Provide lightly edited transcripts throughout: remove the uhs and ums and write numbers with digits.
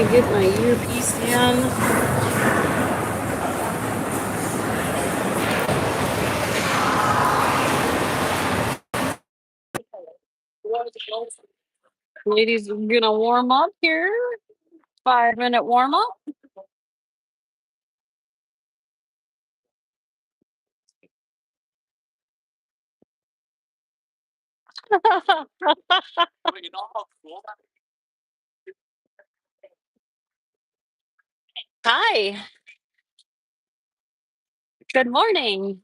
me get my earpiece in. Ladies, we're gonna warm up here. 5 minute warm up. Hi. Good morning.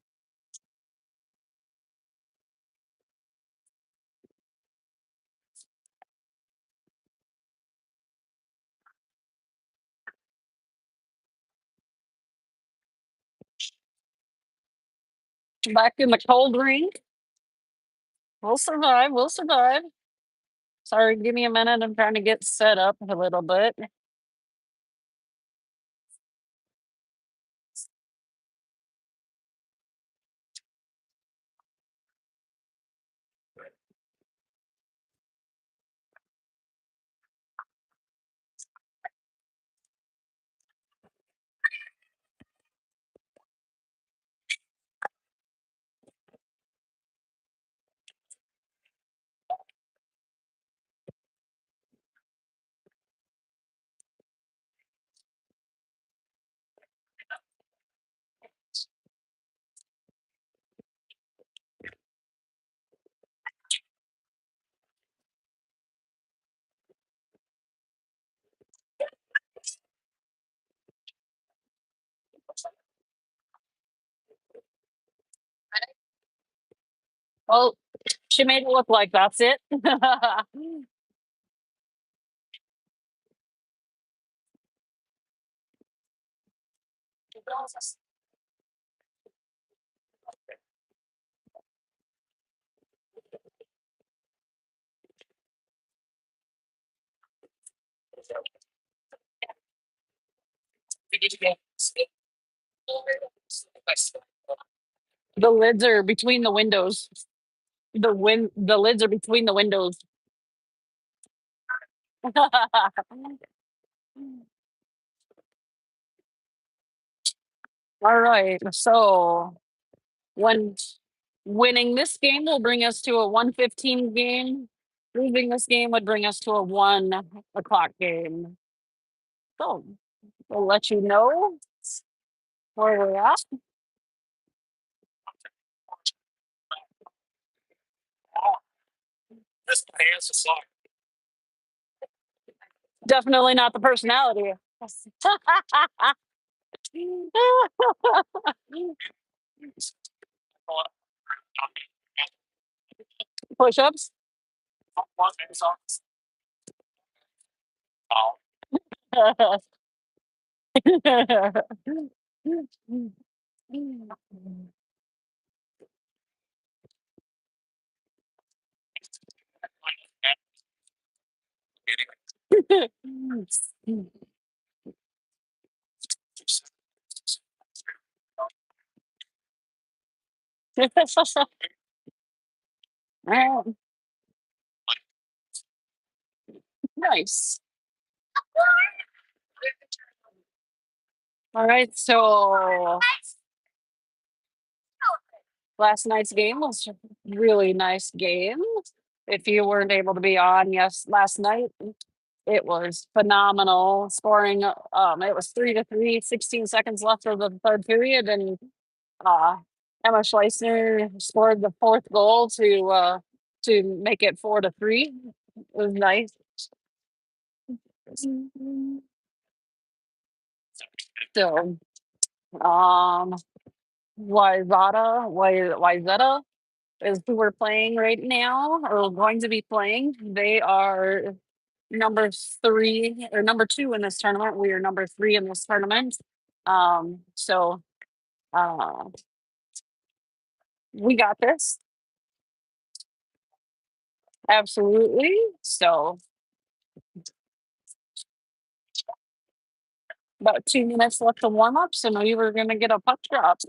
Back in the cold rink. We'll survive. We'll survive. Sorry, give me a minute. I'm trying to get set up a little bit. Well, she made it look like that's it. The lids are between the windows. The lids are between the windows. All right. So when winning this game will bring us to a 1:15 game. Losing this game would bring us to a 1 o'clock game. So we'll let you know where we're at. Definitely not the personality. Push-ups. Nice. All right, so last night's game was a really nice game. If you weren't able to be on, yes, last night it was phenomenal. Scoring, it was 3-3, 16 seconds left of the third period, and uh, Emma Schleissner scored the fourth goal to make it 4-3. It was nice. So, um, Wayzata is who we're playing right now, or going to be playing. They are number 3 or number 2 in this tournament. We are number 3 in this tournament. So uh, we got this. Absolutely. So about 2 minutes left to warm up. So we were going to get a puck drop.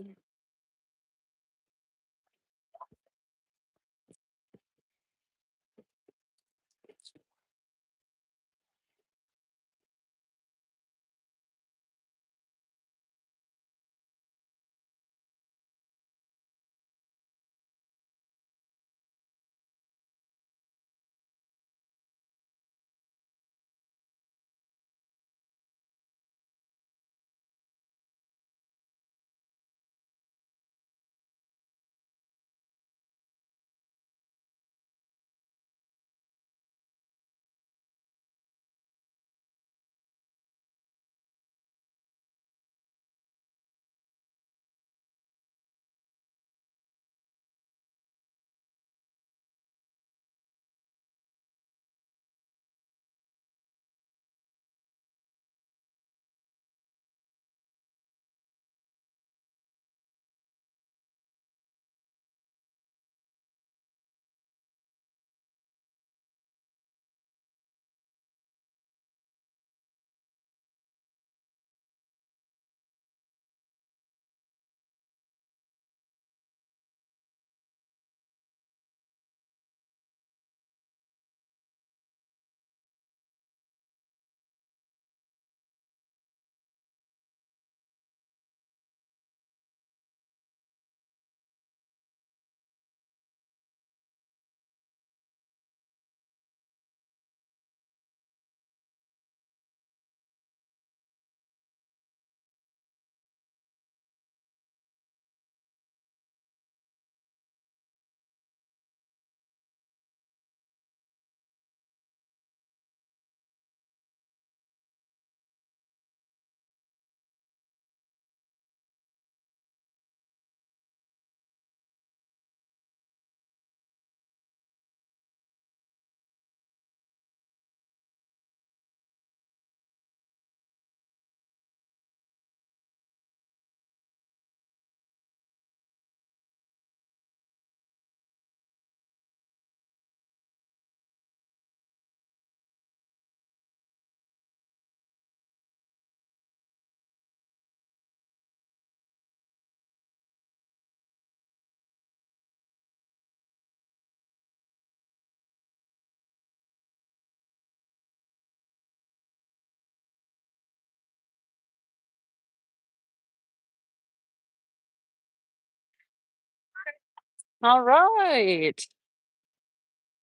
All right.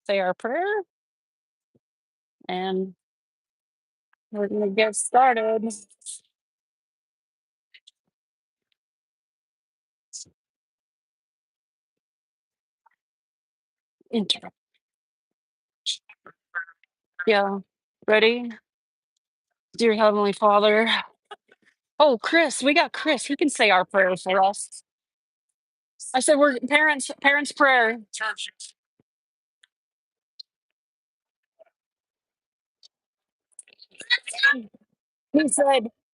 Say our prayer and we're gonna get started. Intro. Yeah. Ready? Dear Heavenly Father. Oh, Chris, we got Chris. He can say our prayer for us. I said we're parents prayer.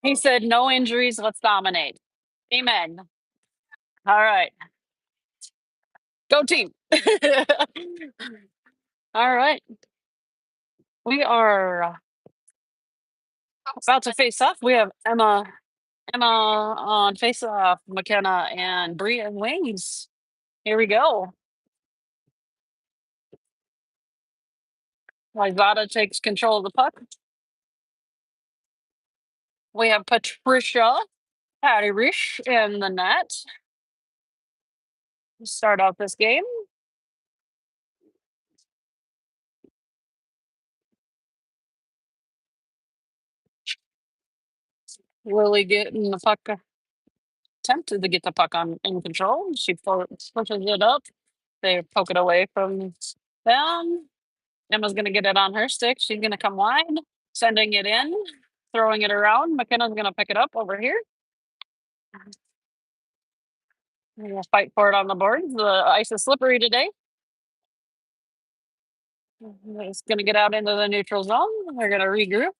He said no injuries, let's dominate. Amen. All right. Go team. All right. We are about to face off. We have Emma on face off, McKenna and Bria and Wings. Here we go. Wayzata takes control of the puck. We have Patricia Patty Rish in the net. Start off this game. Lily getting the puck, attempted to get the puck on in control. She pushes it up. They poke it away from them. Emma's going to get it on her stick. She's going to come wide, sending it in, throwing it around. McKenna's going to pick it up over here. We'll fight for it on the boards. The ice is slippery today. It's going to get out into the neutral zone. They're going to regroup.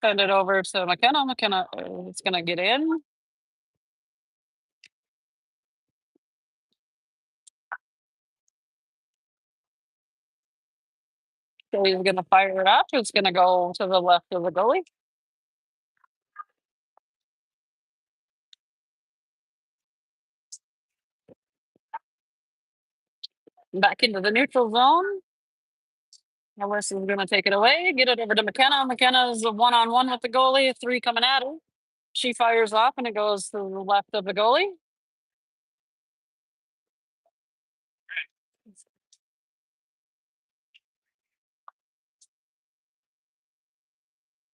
Send it over to McKenna. McKenna is going to get in. So he's going to fire it up. It's going to go to the left of the goalie. Back into the neutral zone. Melissa's going to take it away, get it over to McKenna. McKenna's a one-on-one with the goalie, 3 coming at her. She fires off and it goes to the left of the goalie.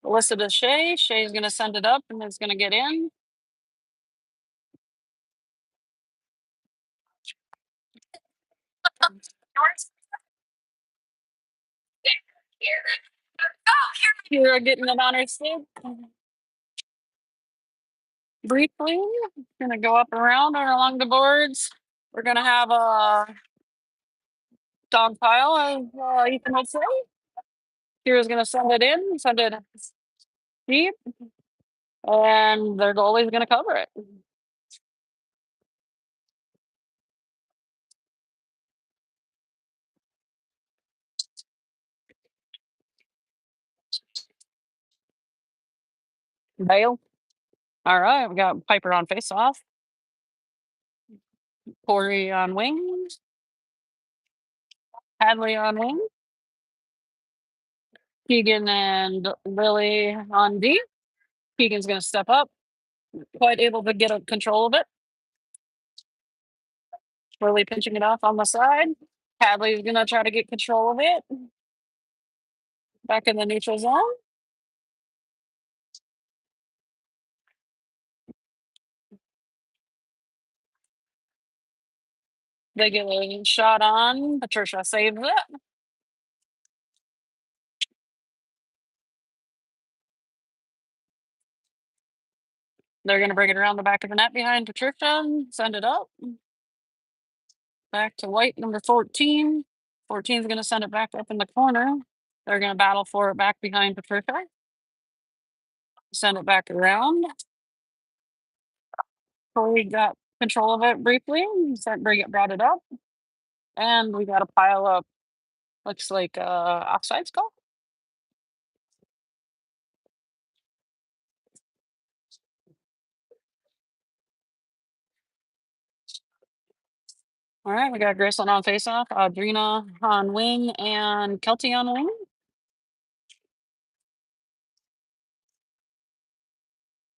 Melissa to Shay. Shay's going to send it up and it's going to get in. Kira getting it on her stick. Briefly, going to go up around and along the boards. We're going to have a dog pile, as Ethan would say. Kira's going to send it deep, and their goalie's going to cover it. Bale. All right, we got Piper on face-off. Corey on wing. Hadley on wing. Keegan and Lily on D. Keegan's going to step up. Quite able to get a control of it. Lily pinching it off on the side. Hadley's going to try to get control of it. Back in the neutral zone. They get a shot on. Patricia saves it. They're going to bring it around the back of the net behind Patricia. Send it up. Back to white, number 14. 14 is going to send it back up in the corner. They're going to battle for it back behind Patricia. Send it back around. Corey got control of it briefly. Brought it up. And we got a pile up. Looks like offsides call. All right, we got Graceland on faceoff, Audrina on wing, and Kelty on wing.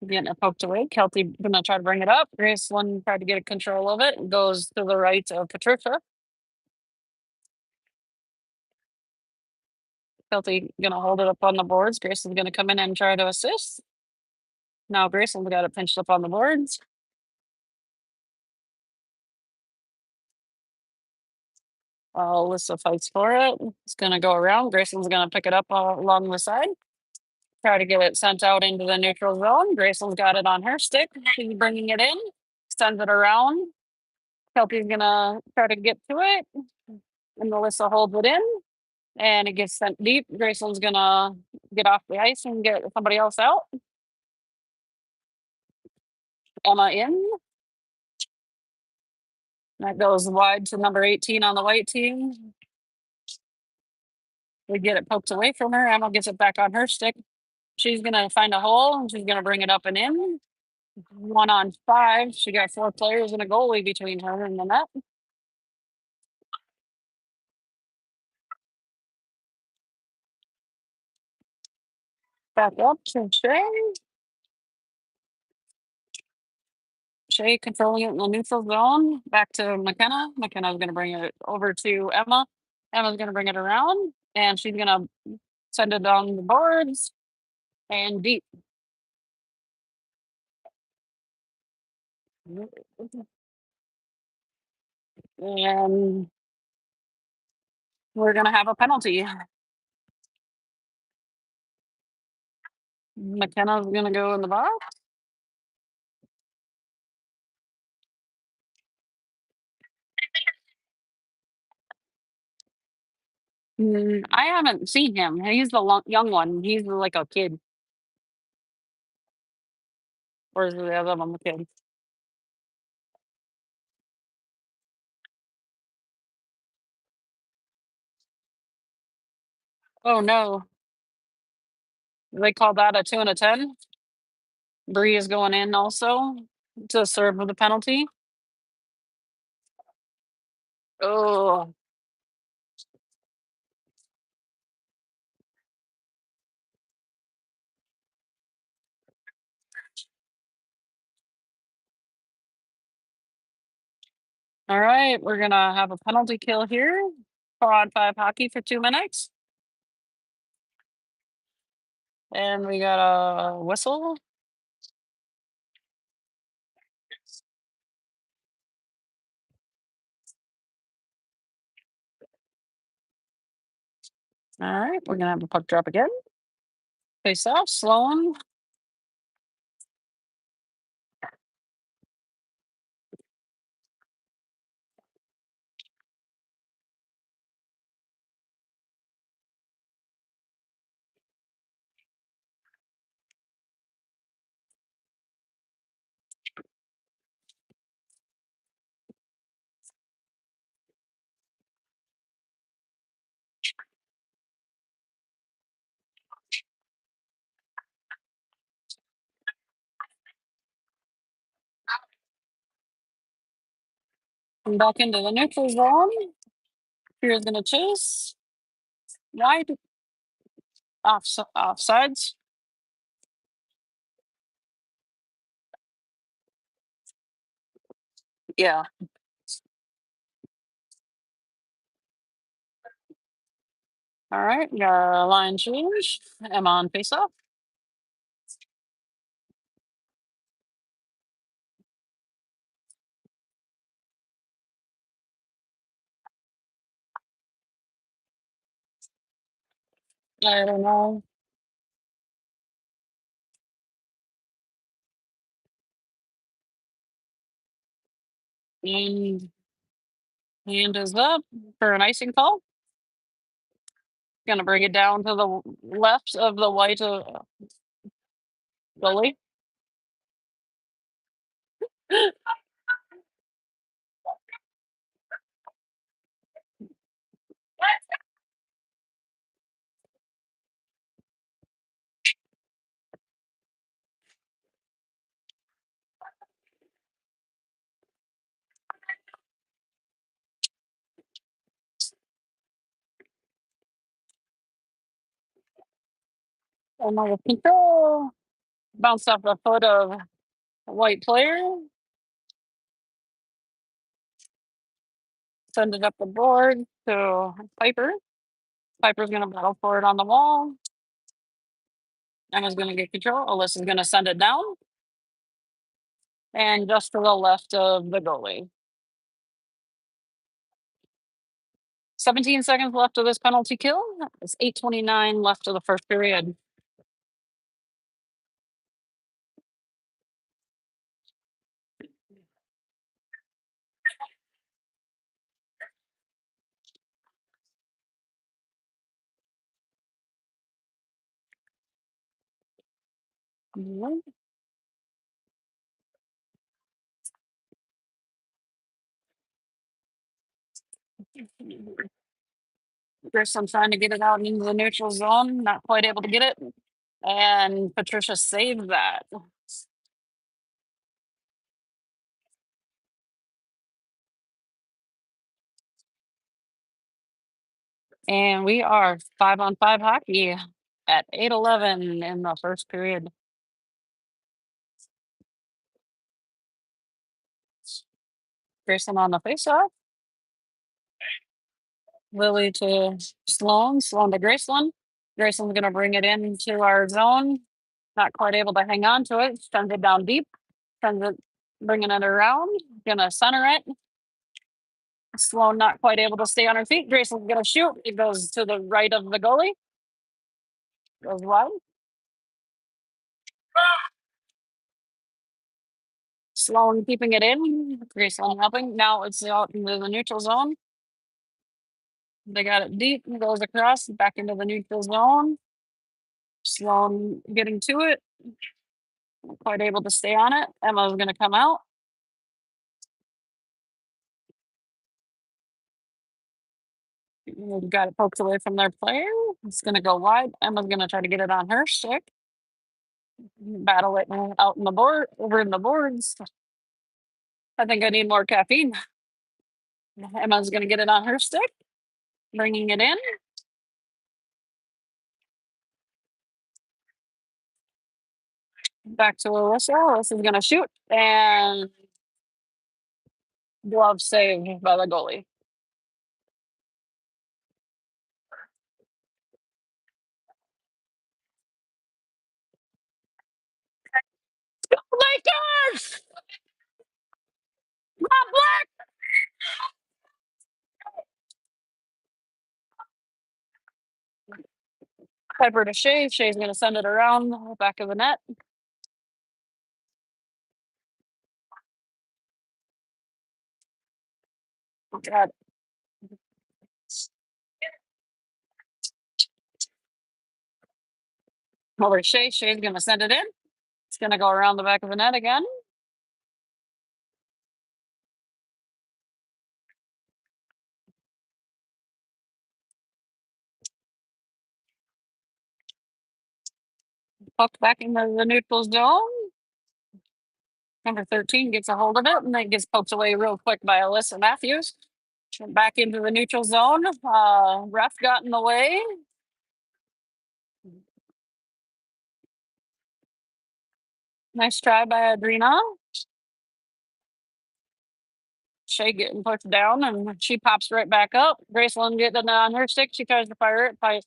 Getting it poked away. Kelty gonna try to bring it up. Graceland tried to get control of it. Goes to the right of Patricia. Kelty gonna hold it up on the boards. Graceland's gonna come in and try to assist. Now Graceland got it pinched up on the boards. Alyssa fights for it. It's gonna go around. Graceland's gonna pick it up along the side. Try to get it sent out into the neutral zone. Graceland's got it on her stick. She's bringing it in. Sends it around. Kelty's gonna try to get to it. And Alyssa holds it in. And it gets sent deep. Graceland's gonna get off the ice and get somebody else out. Emma in. That goes wide to number 18 on the white team. We get it poked away from her. Emma gets it back on her stick. She's gonna find a hole and she's gonna bring it up and in. 1-on-5. She got 4 players and a goalie between her and the net. Back up to Shay. Shay controlling it in the neutral zone. Back to McKenna. McKenna's gonna bring it over to Emma. Emma's gonna bring it around and she's gonna send it on the boards and deep. And we're gonna have a penalty. McKenna's gonna go in the box. I haven't seen him. He's the young one. He's like a kid. Or is the other one the kid? Oh no. They call that a 2 and a 10. Bree is going in also to serve with the penalty. Oh, all right. We're gonna have a penalty kill here. 4-on-5 hockey for 2 minutes. And we got a whistle. All right, we're gonna have a puck drop again. Face off, Sloan. And back into the neutral zone. Here's gonna chase. Wide. Offsides. Yeah. All right, we got a line change. Emma on face off. I don't know. And hand is up for an icing call. Gonna bring it down to the left of the white goalie. Emma with control. Bounced off the foot of a white player. Send it up the board to Piper. Piper's going to battle for it on the wall. Emma's going to get control. Alyssa's going to send it down. And just to the left of the goalie. 17 seconds left of this penalty kill. It's 8:29 left of the first period. Mhm. Grissom trying to get it out into the neutral zone, not quite able to get it. And Patricia saved that. And we are 5-on-5 hockey at 8:11 in the first period. Grayson on the faceoff. Lily to Sloan, Sloan to Graceland. Graceland's going to bring it into our zone. Not quite able to hang on to it. Sends it down deep. Sends it, bringing it around. Gonna center it. Sloan not quite able to stay on her feet. Graceland's gonna shoot. It goes to the right of the goalie. Goes wide. Sloan keeping it in. Graceland helping. Now it's out into the neutral zone. They got it deep. Goes across back into the neutral zone. Sloan getting to it. Not quite able to stay on it. Emma's gonna come out. Got it poked away from their player. It's gonna go wide. Emma's gonna try to get it on her stick. Battle it out in the board, over in the boards. I think I need more caffeine. Emma's gonna get it on her stick, bringing it in. Back to Alyssa. Alyssa's gonna shoot and glove saved by the goalie. Lakers! My Black! Piper to Shay. Shay's gonna send it around the back of the net. Got over to Shay. Shay's gonna send it in. It's gonna go around the back of the net again. Puck back into the neutral zone. Number 13 gets a hold of it and then gets poked away real quick by Alyssa Matthews. Back into the neutral zone. Ref got in the way. Nice try by Adrina. Shay getting pushed down and she pops right back up. Graceland getting it on her stick. She tries to fire it.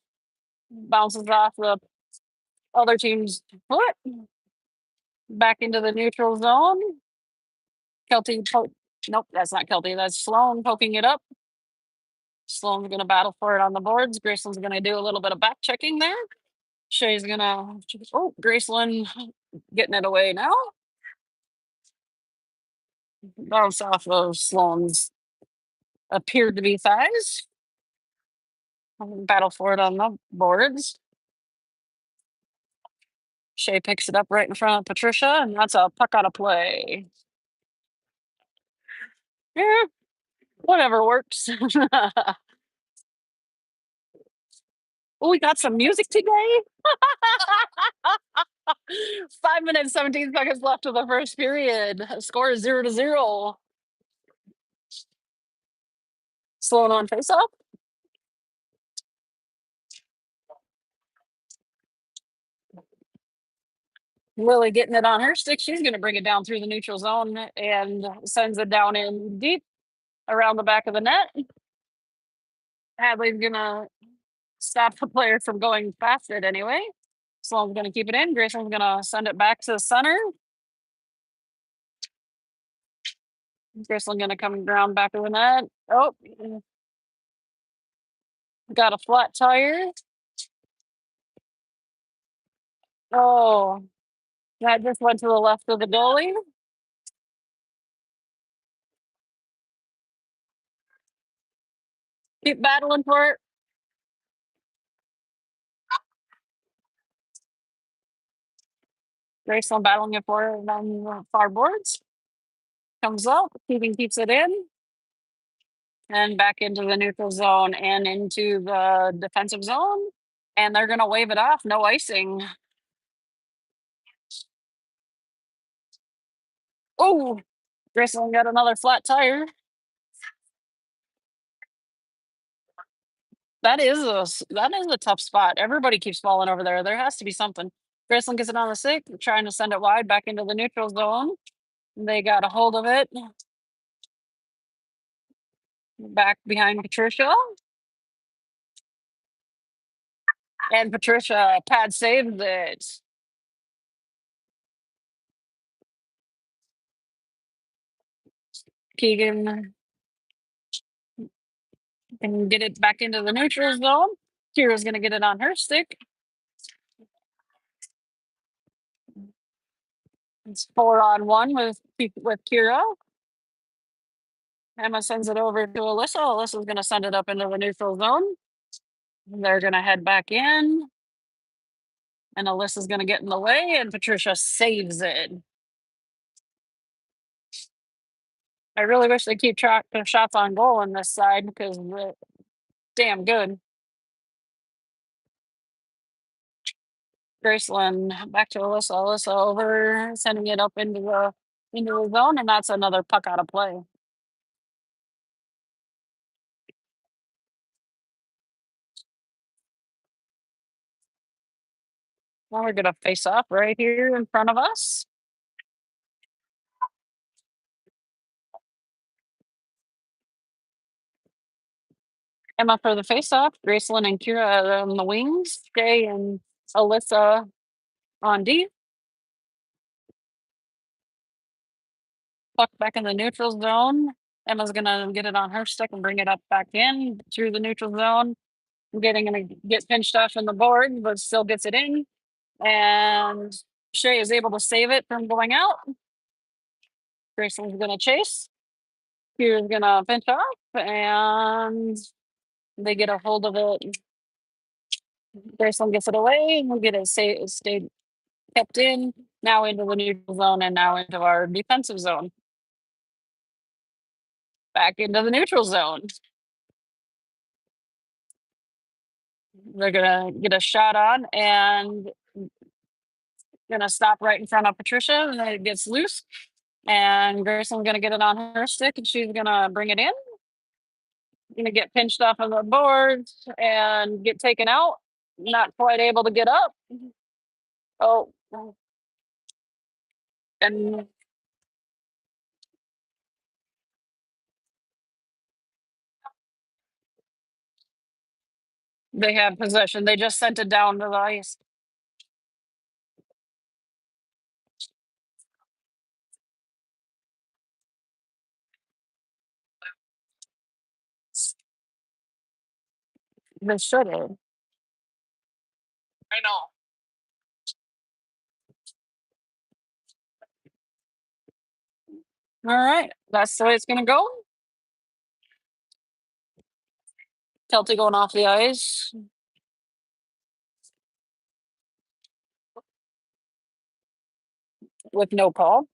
Bounces off the other team's foot. Back into the neutral zone. Kelty. Nope, that's not Kelty. That's Sloan poking it up. Sloan's going to battle for it on the boards. Graceland's going to do a little bit of back checking there. Shay's going to. Oh, Graceland getting it away now. Bounce off of Sloan's appeared to be thighs. Battle for it on the boards. Shay picks it up right in front of Patricia, and that's a puck out of play. Yeah, whatever works. Oh, we got some music today. 5 minutes, 17 seconds left of the first period. Score is 0-0. Sloan on faceoff. Lily getting it on her stick. She's going to bring it down through the neutral zone and sends it down in deep around the back of the net. Hadley's going to stop the player from going past it anyway. Sloan's going to keep it in. Grayson's going to send it back to the center. Grayson going to come around back of the net. Oh, got a flat tire. Oh, that just went to the left of the goalie. Keep battling for it. Grayson battling it for it on the far boards. Comes up, keeps it in. And back into the neutral zone and into the defensive zone. And they're going to wave it off. No icing. Oh, Grayson got another flat tire. That is a tough spot. Everybody keeps falling over there. There has to be something. Grayson gets it on the stick, trying to send it wide back into the neutral zone. They got a hold of it. Back behind Patricia. And Patricia pad saved it. Keegan can get it back into the neutral zone. Kira's going to get it on her stick. It's 4-on-1 with Kira. Emma sends it over to Alyssa. Alyssa's going to send it up into the neutral zone. They're going to head back in. And Alyssa's going to get in the way, and Patricia saves it. I really wish they keep track of shots on goal on this side because they're damn good. Graceland back to Alyssa. Alyssa over, sending it up into the zone, and that's another puck out of play. Now we're going to face off right here in front of us. Emma for the face-off. Graceland and Kira on the wings. Jay and Alyssa on D. Puck back in the neutral zone. Emma's gonna get it on her stick and bring it up back in through the neutral zone. Gonna get pinched off on the board, but still gets it in. And Shay is able to save it from going out. Graceland's gonna chase. Kira's gonna pinch off, and they get a hold of it. Graceland gets it away. We get it stayed kept in. Now into the neutral zone and now into our defensive zone. Back into the neutral zone. They're gonna get a shot on and gonna stop right in front of Patricia, and then it gets loose. And Graceland's gonna get it on her stick, and she's gonna bring it in. Gonna get pinched off of the boards and get taken out. Not quite able to get up. Oh, and they have possession. They just sent it down to the ice. They should have. I know. All right, that's the way it's gonna go. Kelty going off the ice. With no call.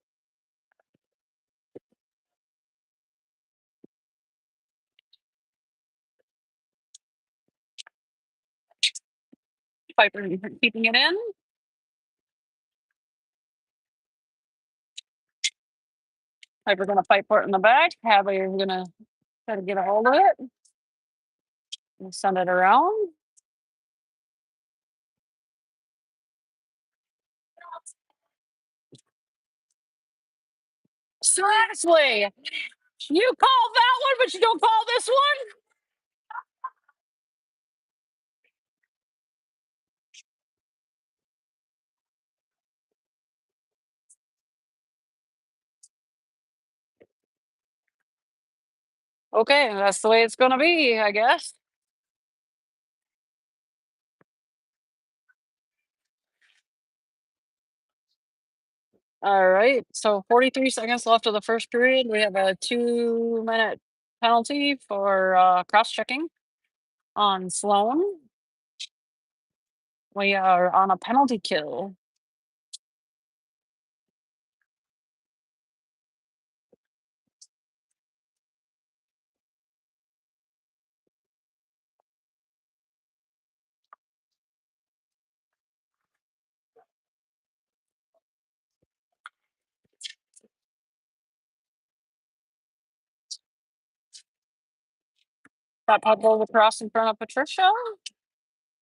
Piper keeping it in. Piper gonna fight for it in the back. Hadley is gonna try to get a hold of it. And send it around. Seriously, you call that one, but you don't call this one? Okay, that's the way it's gonna be, I guess. All right, so 43 seconds left of the first period. We have a 2-minute penalty for cross-checking on Sloan. We are on a penalty kill. That puck goes across in front of Patricia.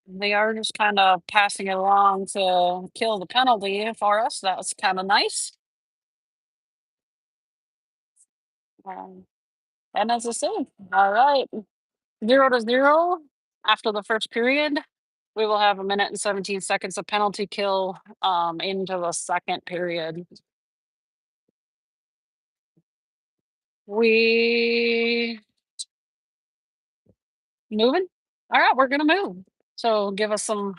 They are just kind of passing it along to kill the penalty for us. That was kind of nice. Um, and as I said, all right, 0-0 after the first period. We will have 1 minute and 17 seconds of penalty kill into the second period. We moving? All right, we're gonna move. So give us some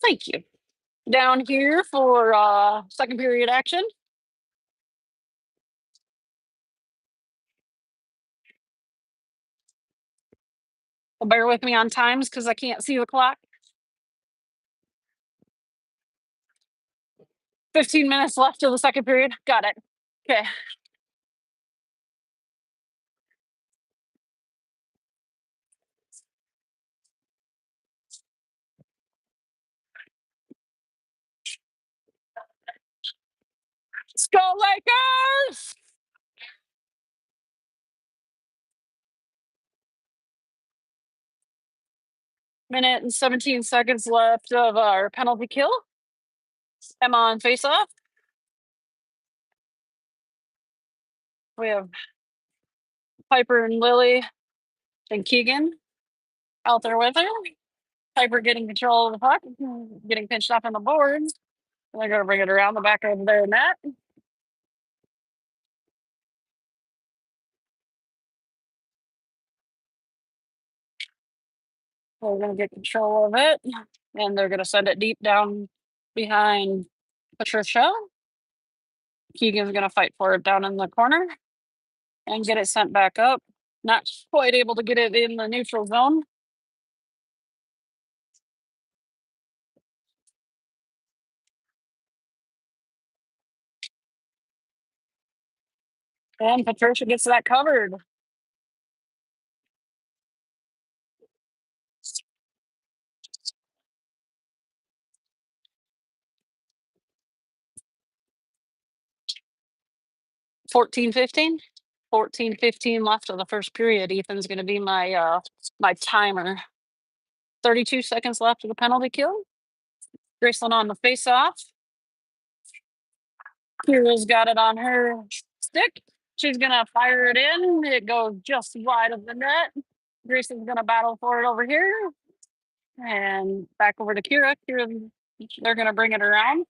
thank you. Down here for second period action. Bear with me on times because I can't see the clock. 15 minutes left of the second period. Got it. Okay. Let's go, Lakers! Minute and 17 seconds left of our penalty kill. Emma on face off. We have Piper and Lily and Keegan out there with her. Piper getting control of the puck, getting pinched off on the boards. They're going to bring it around the back of their net. We're going to get control of it, and they're going to send it deep down behind Patricia. Keegan's going to fight for it down in the corner and get it sent back up. Not quite able to get it in the neutral zone. And Patricia gets that covered. 14:15. 14:15 left of the first period. Ethan's gonna be my timer. 32 seconds left of the penalty kill. Graceland on the face off. Kira's got it on her stick. She's gonna fire it in. It goes just wide of the net. Graceland's gonna battle for it over here. And back over to Kira. Kira, they're gonna bring it around.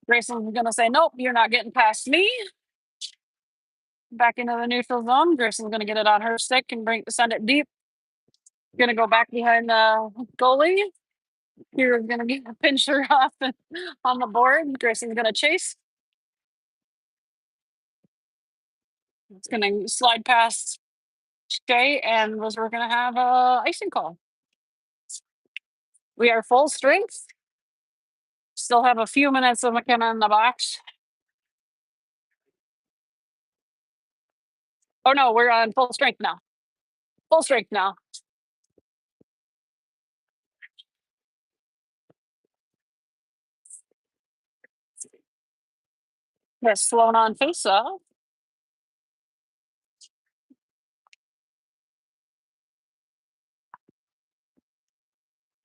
Graceland's gonna say, nope, you're not getting past me. Back into the neutral zone. Graceland's gonna get it on her stick and send it deep. Gonna go back behind the goalie. Kira's gonna pinch her off on the board. Graceland's gonna chase. It's gonna slide past Shay, and we're gonna have a icing call. We are full strength. Still have a few minutes of McKenna in the box. Oh no, we're on full strength now. Full strength now. That's Sloan on face off.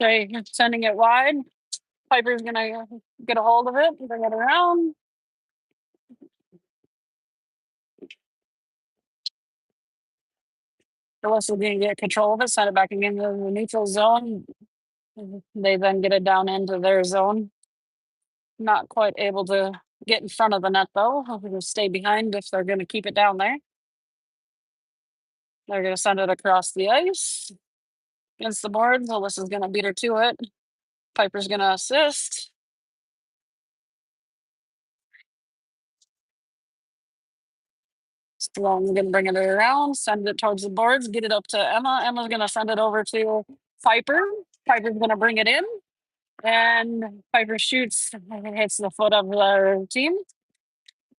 Okay, sending it wide. Piper's gonna get a hold of it, bring it around. Alyssa didn't get control of it, send it back again to the neutral zone. They then get it down into their zone. Not quite able to get in front of the net though. They're gonna stay behind if they're gonna keep it down there. They're gonna send it across the ice against the boards. Alyssa's gonna beat her to it. Piper's gonna assist. Sloan's gonna bring it around, send it towards the boards, get it up to Emma. Emma's gonna send it over to Piper. Piper's gonna bring it in, and Piper shoots and it hits the foot of their team.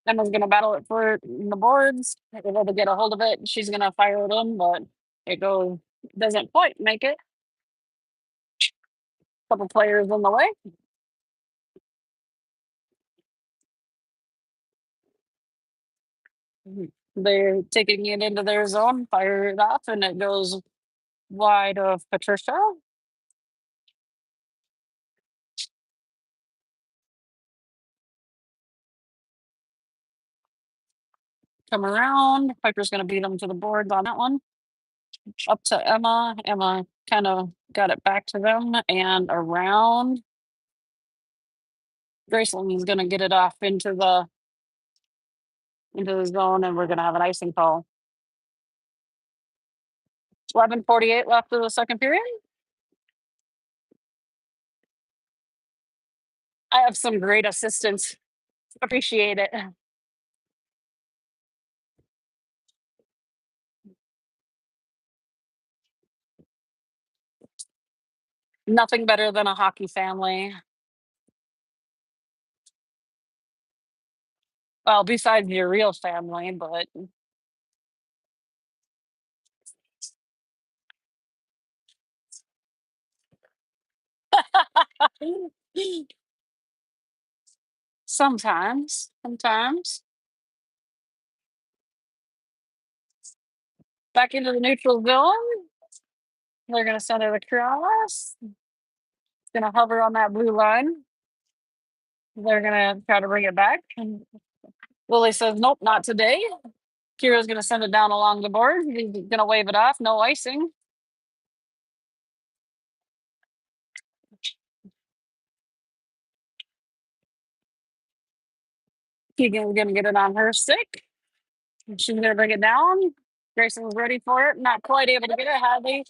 Emma's gonna battle it for the boards, able to get a hold of it. She's gonna fire it in, but it doesn't quite make it. Couple players in the way. They're taking it into their zone, fire it off, and it goes wide of Patricia. Come around. Piper's going to beat them to the boards on that one. Up to Emma. Emma kind of got it back to them and around. Graceland is going to get it off into the zone, and we're going to have an icing call. 11:48 left of the second period. I have some great assistance. Appreciate it. Nothing better than a hockey family. Well, besides your real family, but sometimes. Back into the neutral zone. They're going to send it across. It's going to hover on that blue line. They're going to try to bring it back. And Lily says, nope, not today. Kira's going to send it down along the board. He's going to wave it off. No icing. Keegan's going to get it on her stick. She's going to bring it down. Grayson's ready for it. Not quite able to get it. Hadley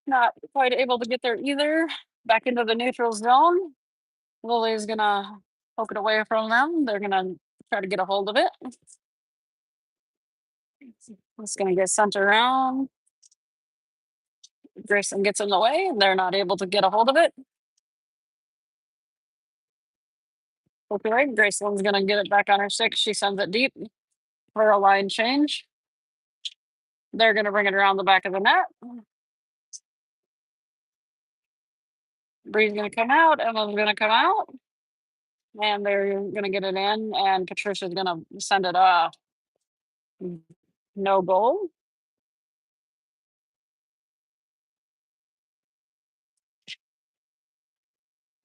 not quite able to get there either. Back into the neutral zone. Lily's going to poke it away from them. They're going to try to get a hold of it. It's going to get sent around. Grayson gets in the way, and they're not able to get a hold of it. Okay, Graceland's going to get it back on her stick. She sends it deep for a line change. They're going to bring it around the back of the net. Bree's going to come out. Emma's going to come out. And they're going to get it in, and Patricia's going to send it off. No goal.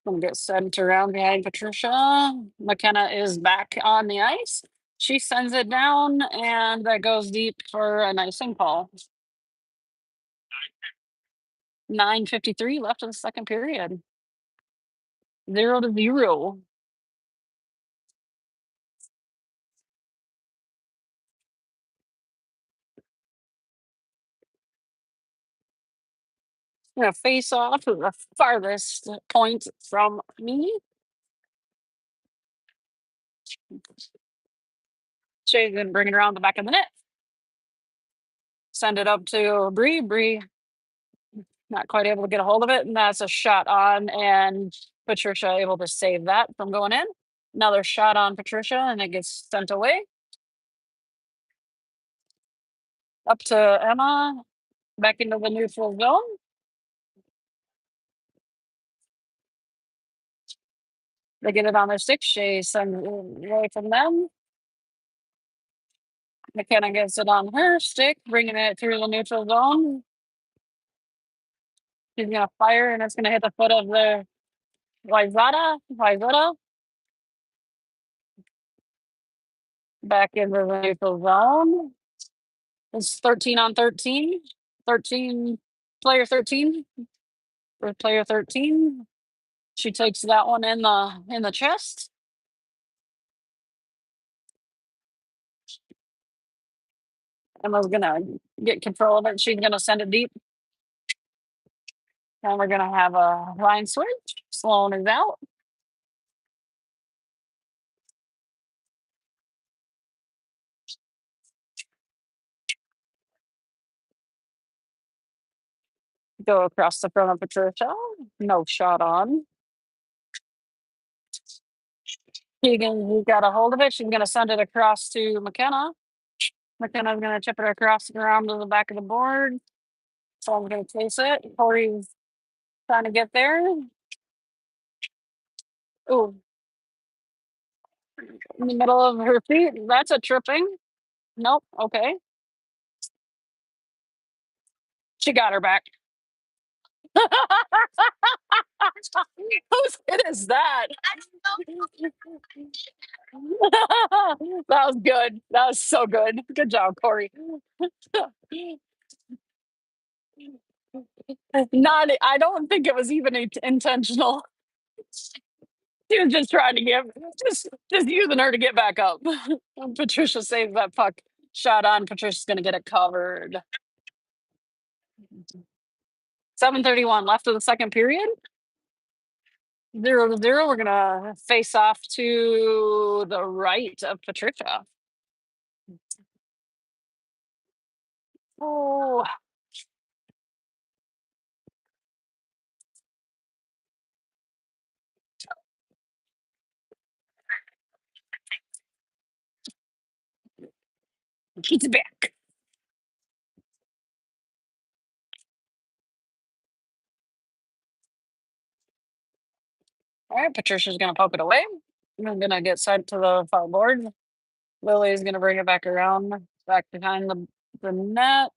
Gonna get sent around behind Patricia. McKenna is back on the ice. She sends it down, and that goes deep for an icing call. 9:53 left in the second period. 0-0. Gonna face off to the farthest point from me. She's gonna bring it around the back of the net. Send it up to Bree. Bree not quite able to get a hold of it, and that's a shot on, and Patricia able to save that from going in. Another shot on Patricia, and it gets sent away. Up to Emma, back into the neutral zone. They get it on their six. She sends it away from them. McKenna gets it on her stick, bringing it through the neutral zone. She's gonna fire, and it's gonna hit the foot of the Wayzata. Back into the neutral zone. It's 13 on 13. 13 player 13 for player 13. She takes that one in the chest. Emma's gonna get control of it. She's gonna send it deep. And we're gonna have a line switch. Sloan is out. Go across the front of Patricia. No shot on. Keegan got a hold of it. She's gonna send it across to McKenna. McKenna's gonna chip it across around to the back of the board. So I'm gonna chase it. Corey's trying to get there. Ooh, in the middle of her feet. That's a tripping. Nope. Okay. She got her back. Whose hit is that? That was good. That was so good. Good job, Corey. Not, I don't think it was even intentional. She was just trying to get, just using her to get back up. Patricia saves that puck. Shot on. Patricia's gonna get it covered. 7:31 left of the second period. 0-0. We're gonna face off to the right of Patricia. Oh, he's back. All right, Patricia's gonna poke it away. I'm gonna get sent to the far board. Lily's gonna bring it back around, back behind the net.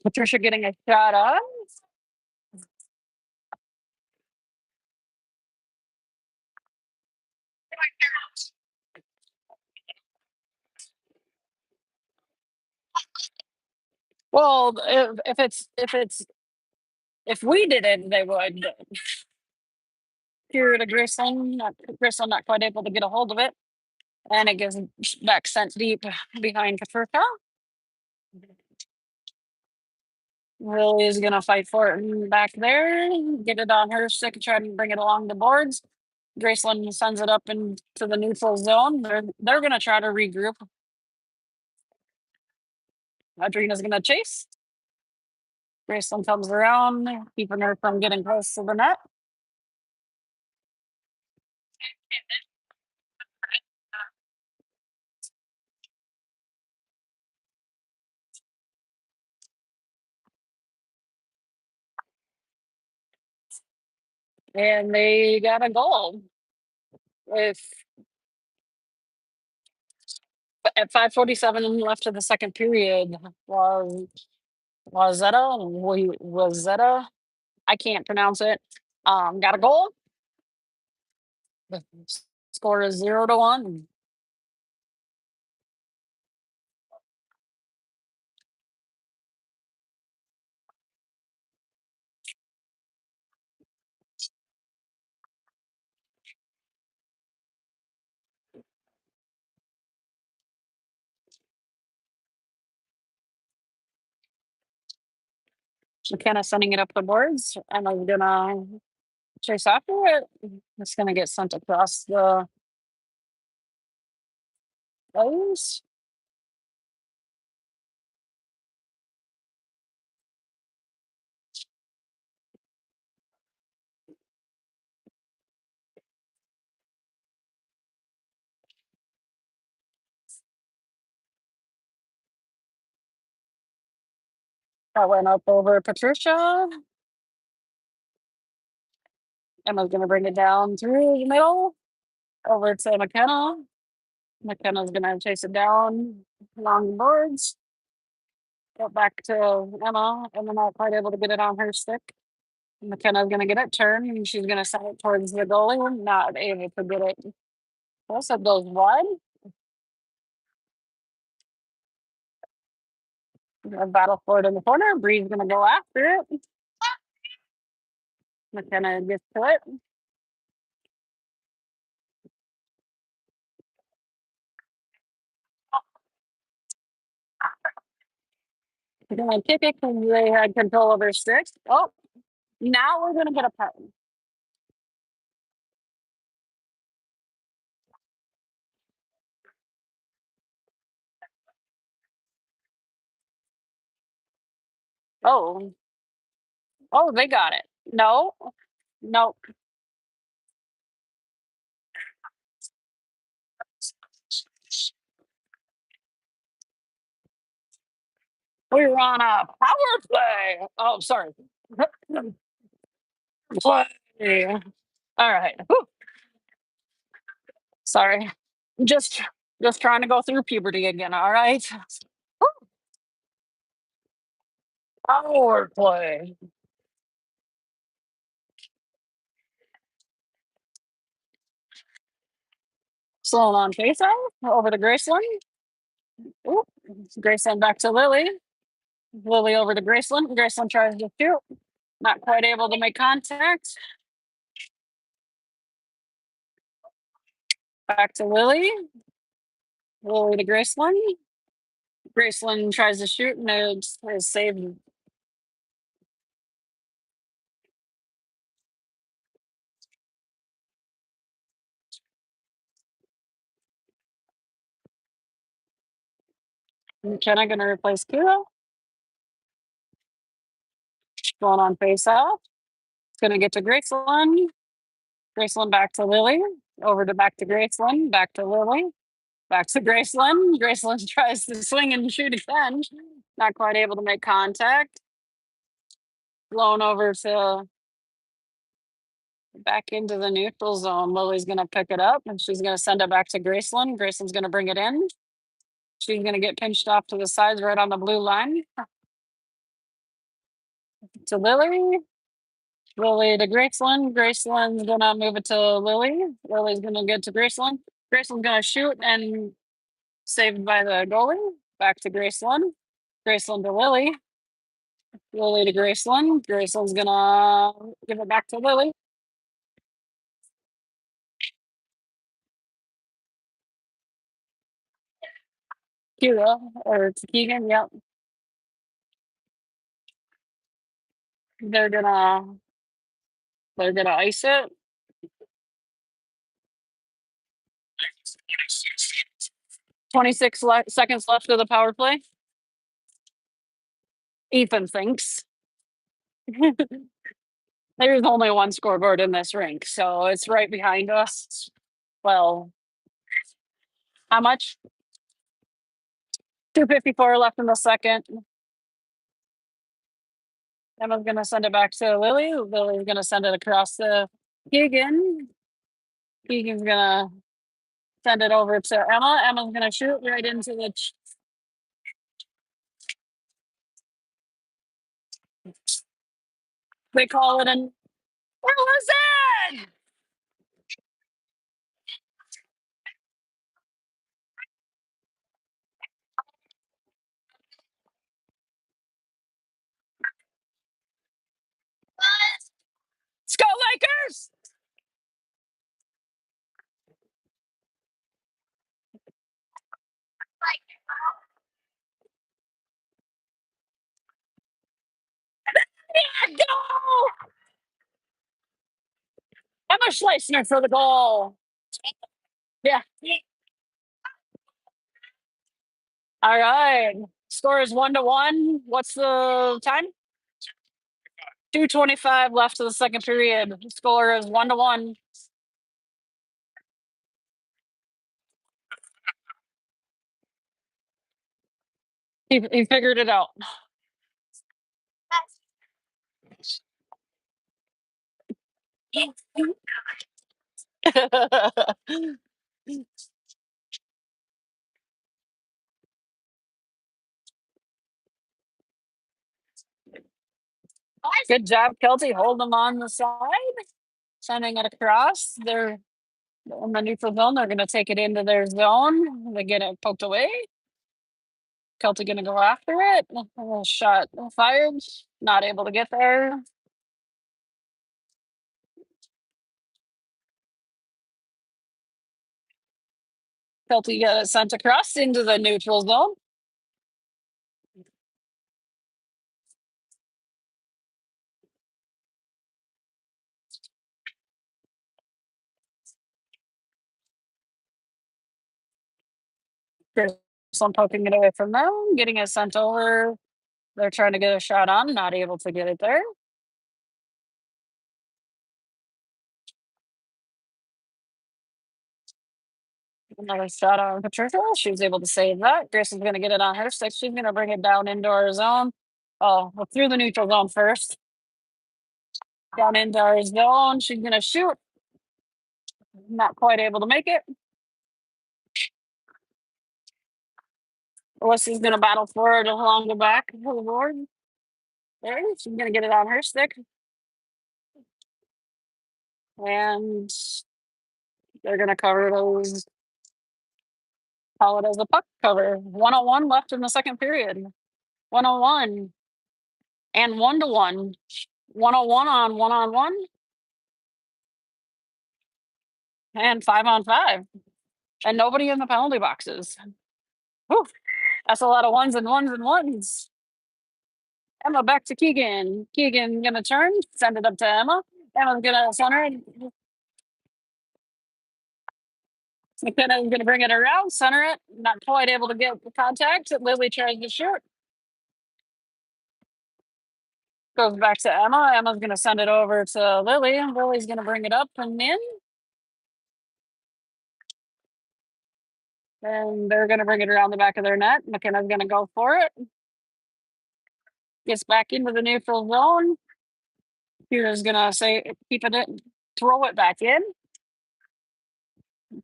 Patricia getting a shot on. Well, if we did it, they would. Here to Grissom not quite able to get a hold of it, and it gets back sent deep behind Patricia. Lily is gonna fight for it back there, get it on her stick, and try to bring it along the boards. Graceland sends it up into the neutral zone. They're gonna try to regroup. Adrina's gonna chase. Graceland comes around, keeping her from getting close to the net. And they got a goal. With at 5:47 left of the second period, was Wayzata. I can't pronounce it. Got a goal. The score is 0-1. McKenna sending it up the boards, and I'm gonna chase after it. It's gonna get sent across the O's. That went up over Patricia. Emma's gonna bring it down through the middle over to McKenna. McKenna's gonna chase it down along the boards. Go back to Emma. Emma not quite able to get it on her stick. McKenna's gonna get it turned and she's gonna send it towards the goalie. Not able to get it. Also goes wide. A battle for it in the corner. Bree's gonna go after it. McKenna gets to it. They're gonna kick it because they had control of her stick. Oh, now we're gonna get a pen. Oh, oh, they got it. No, no. We were on a power play. Oh, sorry. Play. All right. Whew. Sorry. Just just trying to go through puberty again. All right. Whew. Power play. Slow on face off over to Graceland. Ooh. Graceland back to Lily. Lily over to Graceland. Graceland tries to shoot. Not quite able to make contact. Back to Lily. Lily to Graceland. Graceland tries to shoot and is saved. McKenna gonna replace Kira. Going on face off. It's gonna get to Graceland. Graceland back to Lily. Over to back to Graceland. Back to Lily. Back to Graceland. Graceland tries to swing and shoot again. Not quite able to make contact. Blown over to back into the neutral zone. Lily's gonna pick it up and she's gonna send it back to Graceland. Graceland's gonna bring it in. She's gonna get pinched off to the sides right on the blue line. To Lily. Lily to Graceland. Graceland's gonna move it to Lily. Lily's gonna get to Graceland. Graceland's gonna shoot and saved by the goalie. Back to Graceland. Graceland to Lily. Lily to Graceland. Graceland's gonna give it back to Lily. Kira or to Keegan. Yep. They're gonna they're gonna ice it. 26 seconds left of the power play. Ethan thinks. There's only one scoreboard in this rink, so it's right behind us. Well, how much? 2:54 left in the second. Emma's gonna send it back to Lily. Lily's gonna send it across to Keegan. Keegan's gonna send it over to Emma. Emma's gonna shoot right into the. They call it an. Where was it? Let's go Lakers! Yeah, go! Emma Schleissner for the goal. Yeah. All right. Score is 1-1. What's the time? 2:25 left of the second period. Score is 1-1. He figured it out. Good job, Kelty. Hold them on the side, sending it across. They're in the neutral zone. They're going to take it into their zone. They get it poked away. Kelty going to go after it. Shot fired. Not able to get there. Kelty got it sent across into the neutral zone. Some poking it away from them, getting it sent over. They're trying to get a shot on, not able to get it there. Another shot on Patricia. She was able to save that. Grayson's going to get it on her stick. She's going to bring it down into our zone. Oh, well, through the neutral zone first. Down into our zone. She's going to shoot. Not quite able to make it. Alyssa's going to battle for it along the back of the board. There, she's going to get it on her stick. And they're going to cover those. Call it as a puck cover. 101 left in the second period. 101 and 1-1. 101 on 1-on-1 and 5-on-5. And nobody in the penalty boxes. Whew, that's a lot of ones and ones and ones. Emma back to Keegan. Keegan gonna turn, send it up to Emma. Emma's gonna center it. McKenna's gonna bring it around, center it. Not quite able to get the contact. Lily tries to shoot. Goes back to Emma. Emma's gonna send it over to Lily. Lily's gonna bring it up and in. And they're gonna bring it around the back of their net. McKenna's gonna go for it. Gets back into the neutral zone. Peter's gonna say keep it in, throw it back in.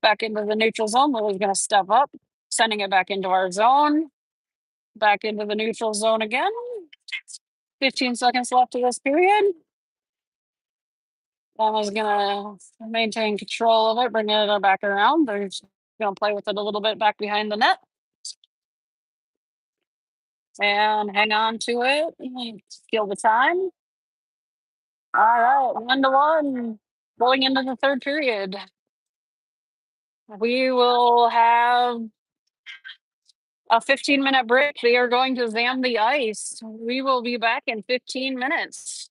Back into the neutral zone. Lily's gonna step up, sending it back into our zone. Back into the neutral zone again. 15 seconds left of this period. Emma's gonna maintain control of it, bring it back around. They're gonna play with it a little bit back behind the net. And hang on to it. Kill the time. All right, 1-1 going into the third period. We will have a 15-minute break. They are going to zam the ice. We will be back in 15 minutes.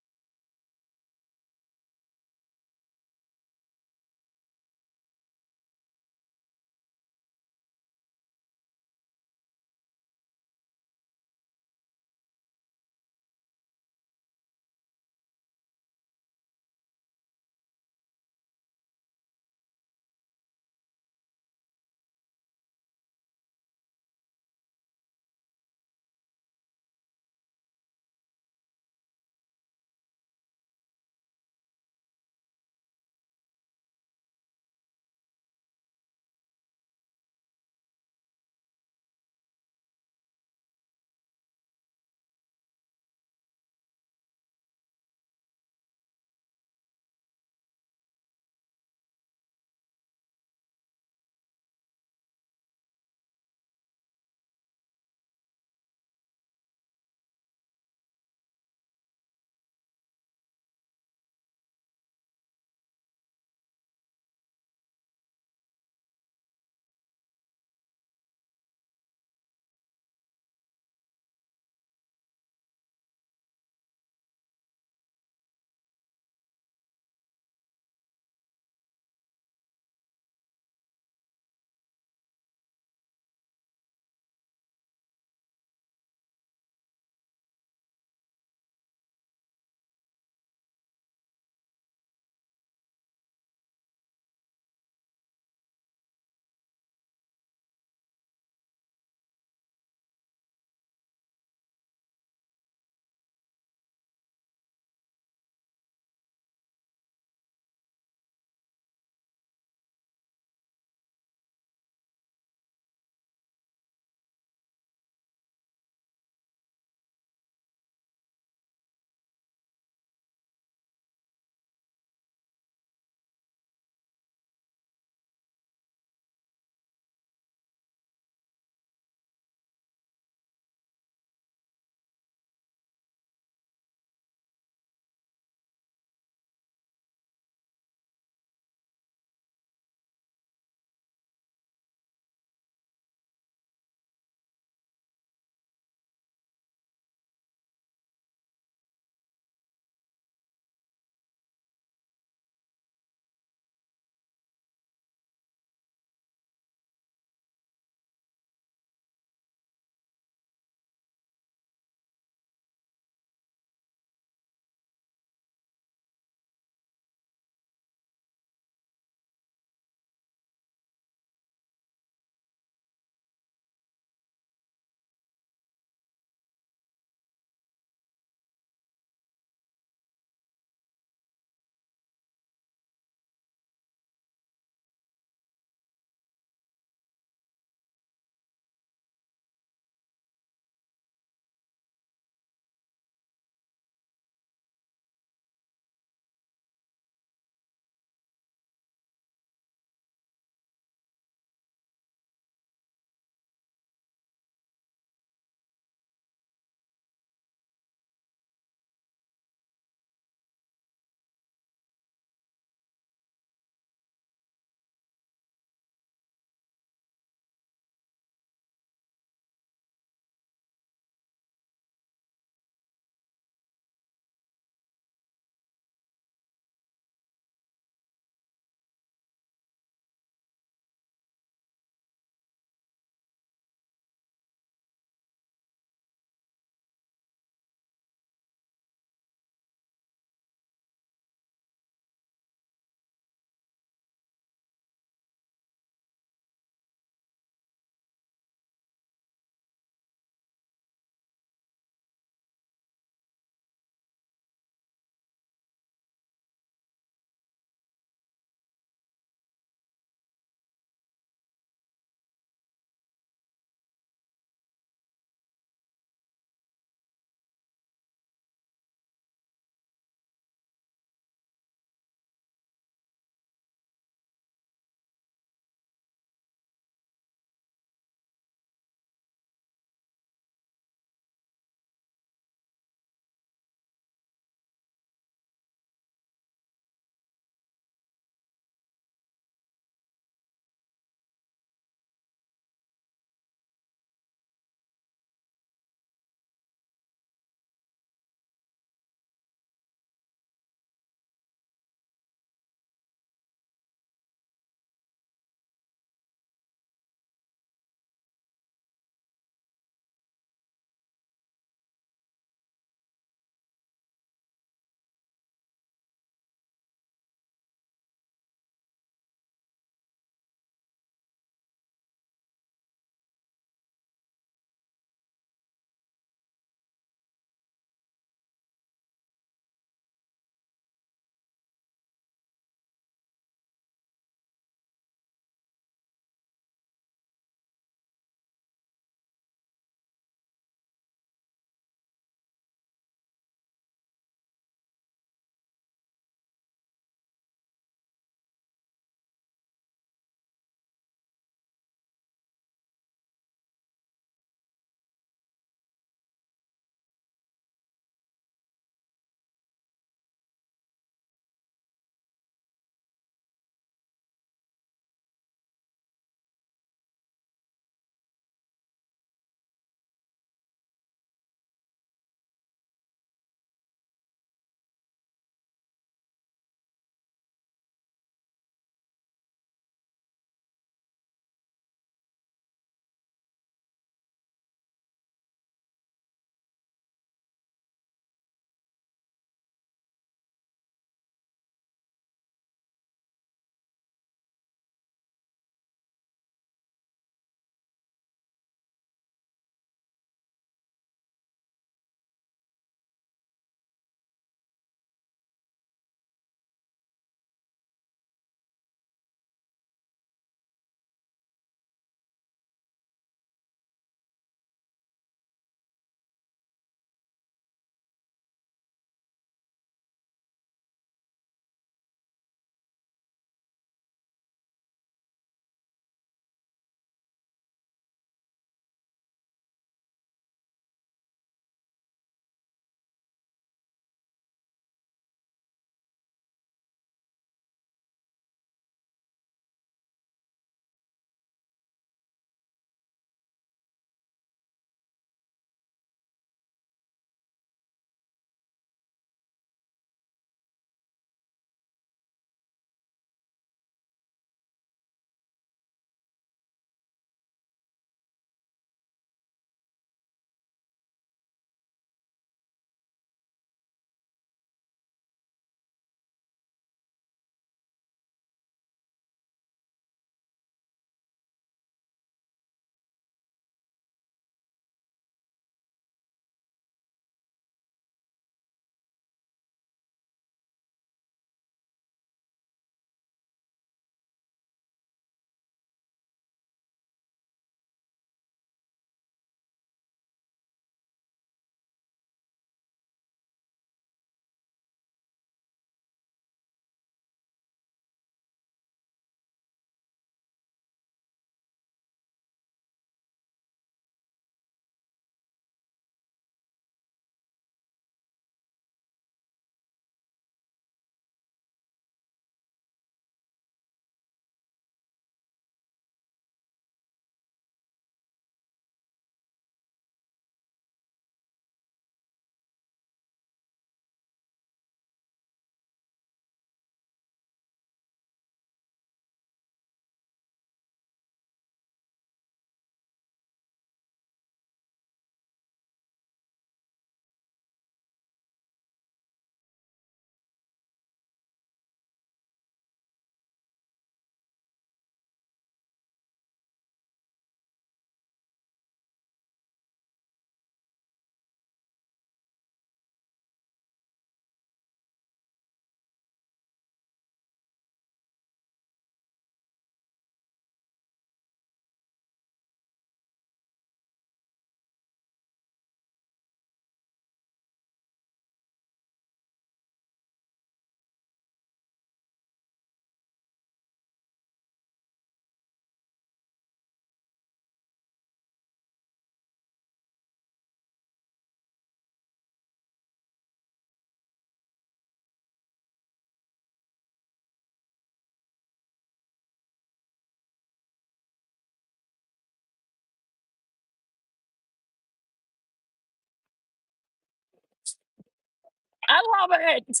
I love it.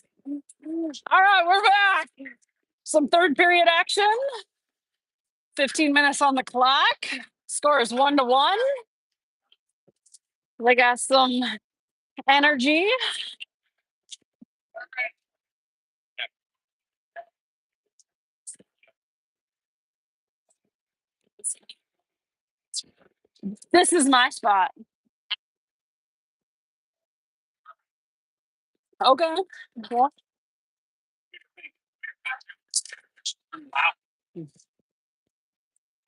All right, we're back. Some third period action. 15 minutes on the clock. Score is 1-1. They got some energy. This is my spot. Okay.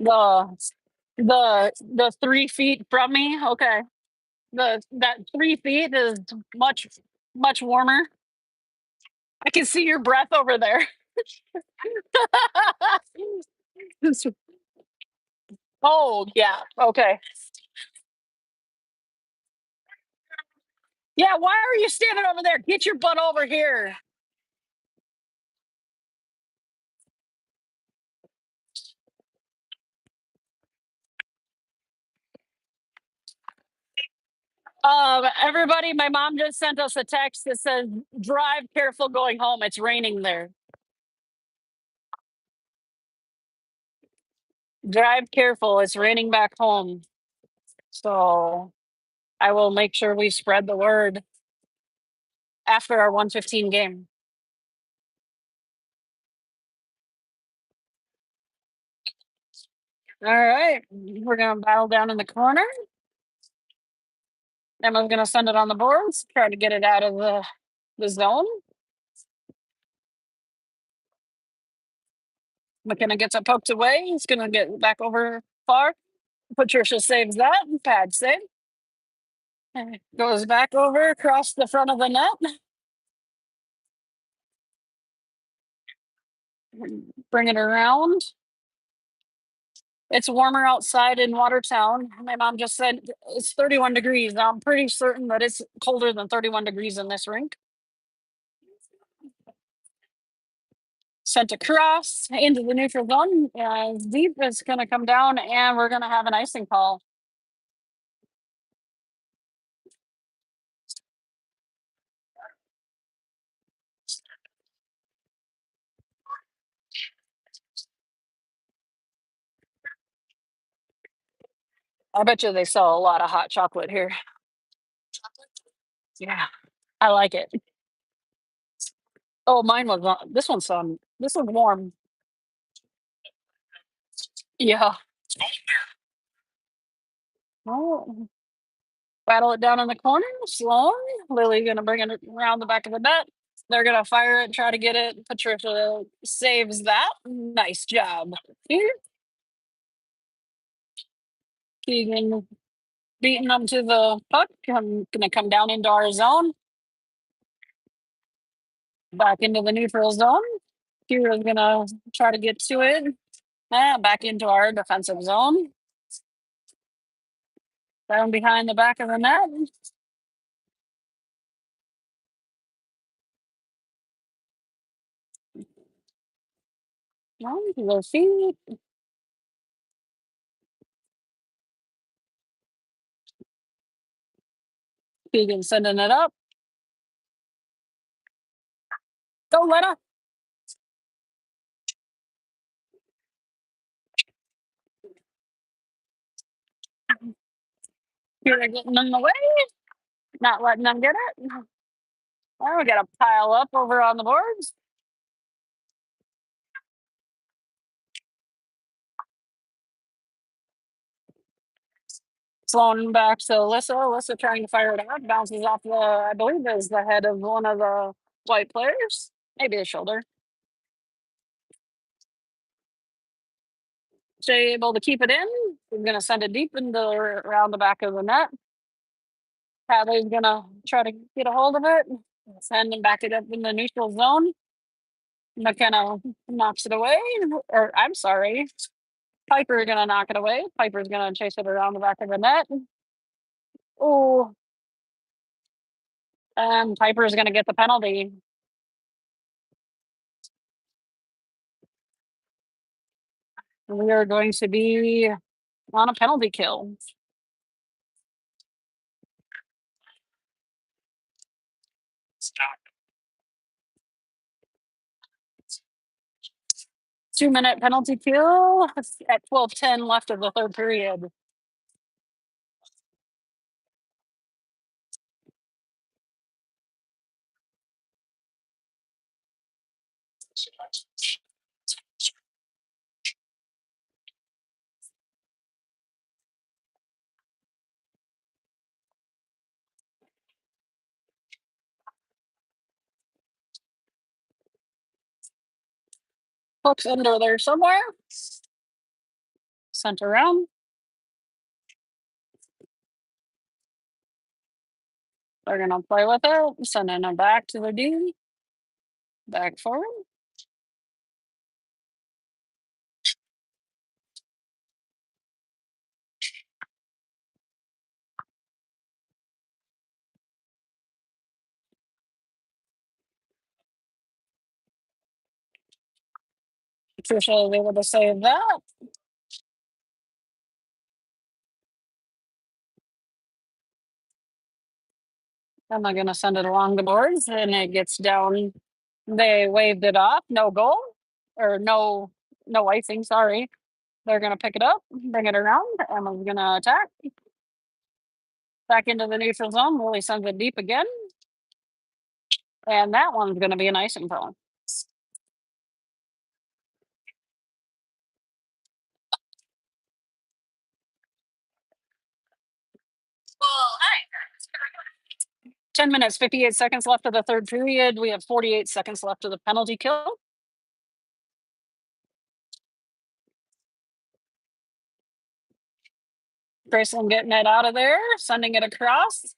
Well, the the 3 feet from me. Okay. That 3 feet is much warmer. I can see your breath over there. Oh yeah. Okay. Yeah. Why are you standing over there? Get your butt over here. Everybody, my mom just sent us a text that says, "Drive careful going home. It's raining there. Drive careful. It's raining back home." So I will make sure we spread the word after our 115 game. All right, we're gonna battle down in the corner. Emma's gonna send it on the boards, try to get it out of the zone. McKenna gets it poked away. He's gonna get back over far. Patricia saves that. Pad save. Goes back over across the front of the net. Bring it around. It's warmer outside in Watertown. My mom just said it's 31 degrees. I'm pretty certain that it's colder than 31 degrees in this rink. Sent across into the neutral zone. Deep is going to come down, and we're going to have an icing call. I bet you they sell a lot of hot chocolate here. Yeah, I like it. Oh, mine was on. This one's on. This one's warm. Yeah. Oh, battle it down in the corner. Sloan. Lily gonna bring it around the back of the net. They're gonna fire it, try to get it. Patricia saves that. Nice job. Here, Keegan beating them to the puck. I'm gonna come down into our zone. Back into the neutral zone. Kira's gonna try to get to it. Back into our defensive zone. Down behind the back of the net. Well, we'll see. Keegan sending it up. Go, Lena. Kira getting in the way. Not letting them get it. Well, we got a pile up over on the boards. Slowing back to Alyssa. Alyssa trying to fire it out. Bounces off the, I believe, is the head of one of the white players. Maybe the shoulder. She able to keep it in. We're going to send it deep into around the back of the net. Hadley's going to try to get a hold of it. Send and back it up in the neutral zone. McKenna knocks it away. Or, I'm sorry. Piper going to knock it away. Piper's going to chase it around the back of the net. Oh. And Piper's going to get the penalty. We are going to be on a penalty kill. Two-minute penalty kill at 12:10 left of the third period. Puck's under there somewhere. Sent around. They're gonna play with it, sending it back to the D. Back forward. Patricia was able to save that. I'm not gonna send it along the boards, and it gets down. They waved it off. No goal, or no icing. Sorry. They're gonna pick it up, bring it around. Emma's gonna attack. Back into the neutral zone. Lily sends it deep again, and that one's gonna be an icing throw. Well, 10 minutes, 58 seconds left of the third period. We have 48 seconds left of the penalty kill. Grayson getting it out of there, sending it across.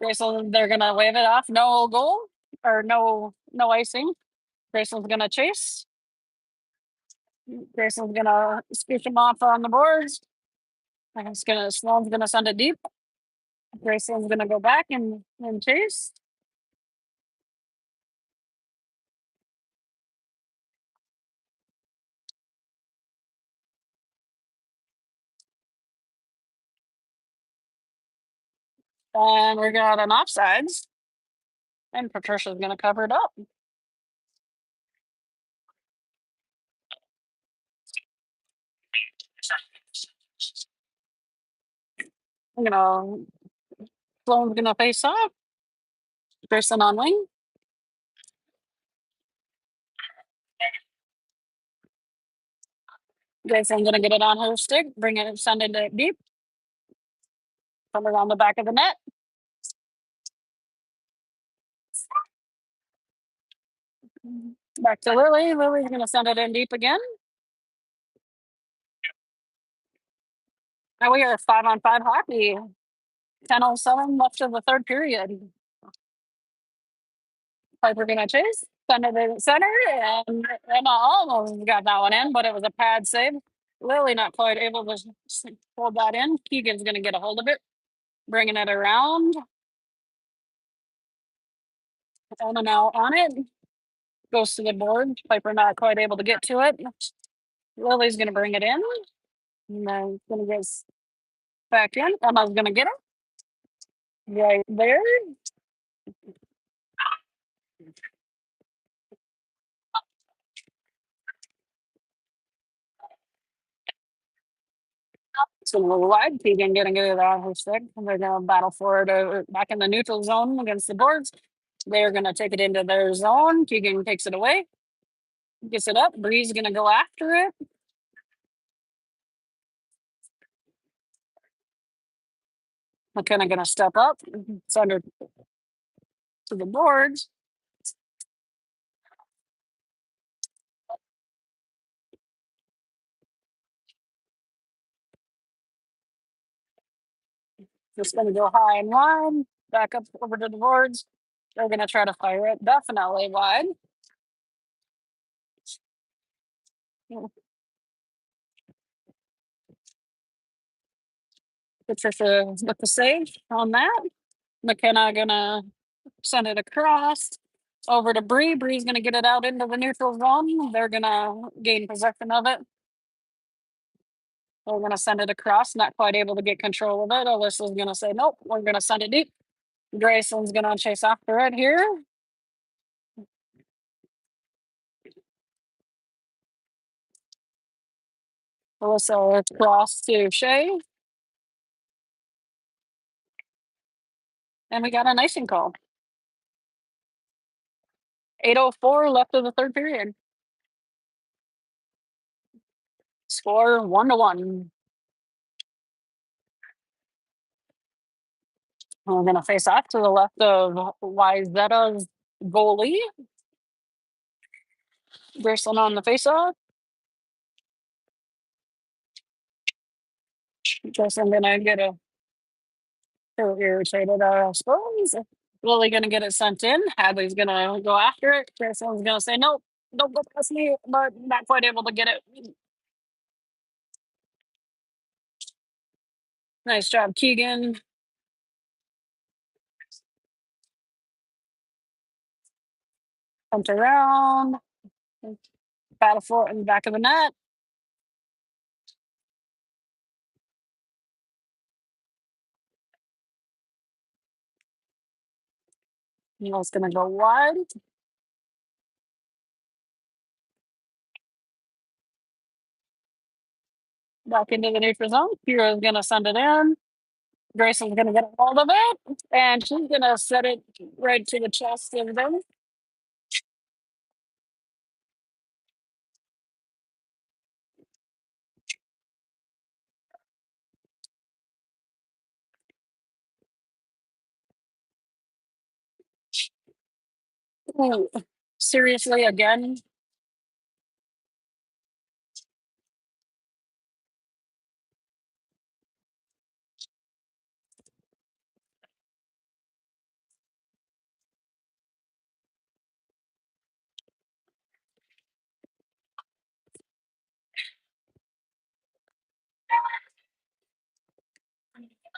Grayson, they're gonna wave it off. No goal or no icing. Grayson's gonna chase. Grayson's gonna scoop him off on the boards. Sloan's gonna send it deep. Grayson's gonna go back and chase. And we got an offsides. And Patricia's gonna cover it up. Sloan's gonna face off. Grayson on wing. Grayson's gonna get it on her stick, send it deep. Come around the back of the net. Back to Lily. Lily's gonna send it in deep again. Now we are 5-on-5 hockey. 10:07 left of the third period. Piper gonna chase, send it in center, and Emma almost got that one in, but it was a pad save. Lily not quite able to hold that in. Keegan's gonna get a hold of it, bringing it around. Emma now on it. Goes to the board. Piper not quite able to get to it. Lily's gonna bring it in. And then gonna get back in. Emma's gonna get it. Right there. It's a little wide. Keegan getting it on her stick. And they're gonna battle for it back in the neutral zone against the boards. They're gonna take it into their zone. Keegan takes it away. Gets it up. Bree's gonna go after it. McKenna gonna step up. Send her to the boards. Just gonna go high and wide. Back up over to the boards. They're gonna try to fire it definitely wide. Patricia with the save on that. McKenna gonna send it across over to Bree. Bree's gonna get it out into the neutral zone. They're gonna gain possession of it. We're gonna send it across. Not quite able to get control of it. Alyssa's gonna say nope. We're gonna send it deep. Grayson's gonna chase after it here. Alyssa cross to Shay. And we got an icing call. 8:04 left of the third period. Score 1-1. We're going to face off to the left of Wayzata's goalie. Bristling on the face-off. Guess I'm going to get a little irritated, I suppose. Lily going to get it sent in. Hadley's going to go after it. Kristen's going to say, nope, don't go past me, but not quite able to get it. Nice job, Keegan. Pumped around. Battle for it in the back of the net. Neil's going to go wide. Back into the neutral zone. Hero's going to send it in. Grayson's going to get a hold of it. And she's going to set it right to the chest of them. Ooh, seriously, again?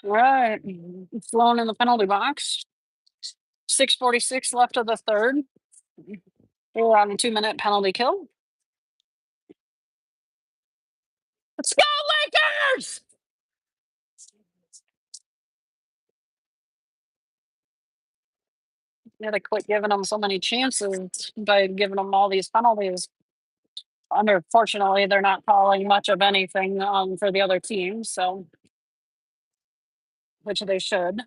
All right. Flown in the penalty box. 6:46 left of the third. We're on a 2-minute penalty kill. Let's go, Lakers! You gotta quit giving them so many chances by giving them all these penalties. Unfortunately, they're not calling much of anything for the other team, so which they should.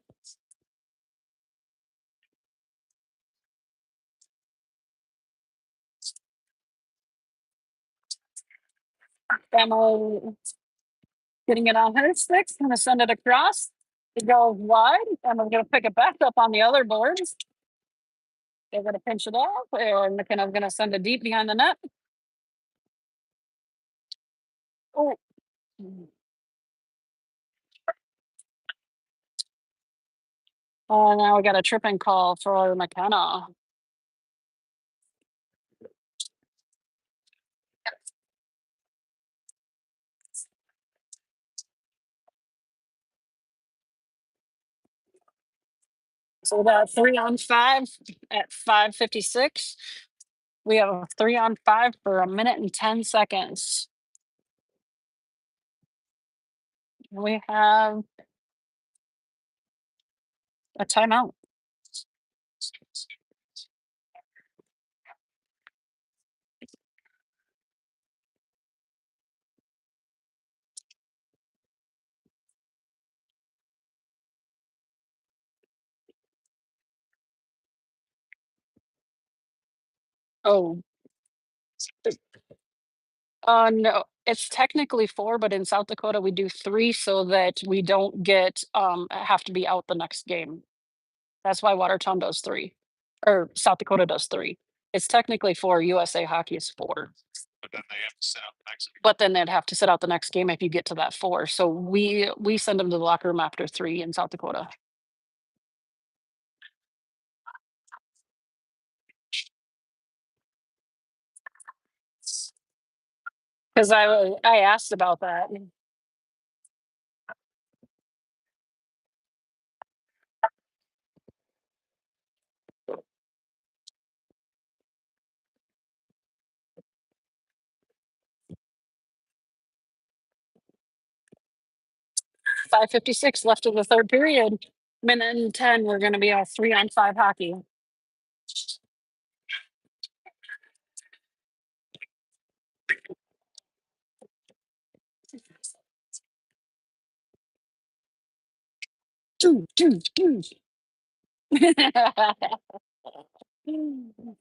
Emma getting it on her sticks, gonna send it across. It goes wide, and we're gonna pick it back up on the other boards. They're gonna pinch it off, and McKenna's gonna send it deep behind the net. Oh. Now we got a tripping call for McKenna. So we got 3-on-5 at 5:56. We have a 3-on-5 for 1 minute and 10 seconds. We have a timeout. Oh, no, it's technically 4, but in South Dakota we do 3 so that we don't get have to be out the next game. That's why Watertown does 3, or South Dakota does 3. It's technically 4. USA Hockey is 4. But then they'd have to sit out the next game if you get to that 4. So we send them to the locker room after 3 in South Dakota. Because I asked about that. 5:56 left of the third period. 1:10. We're going to be a 3-on-5 hockey. Choo, choo, choo.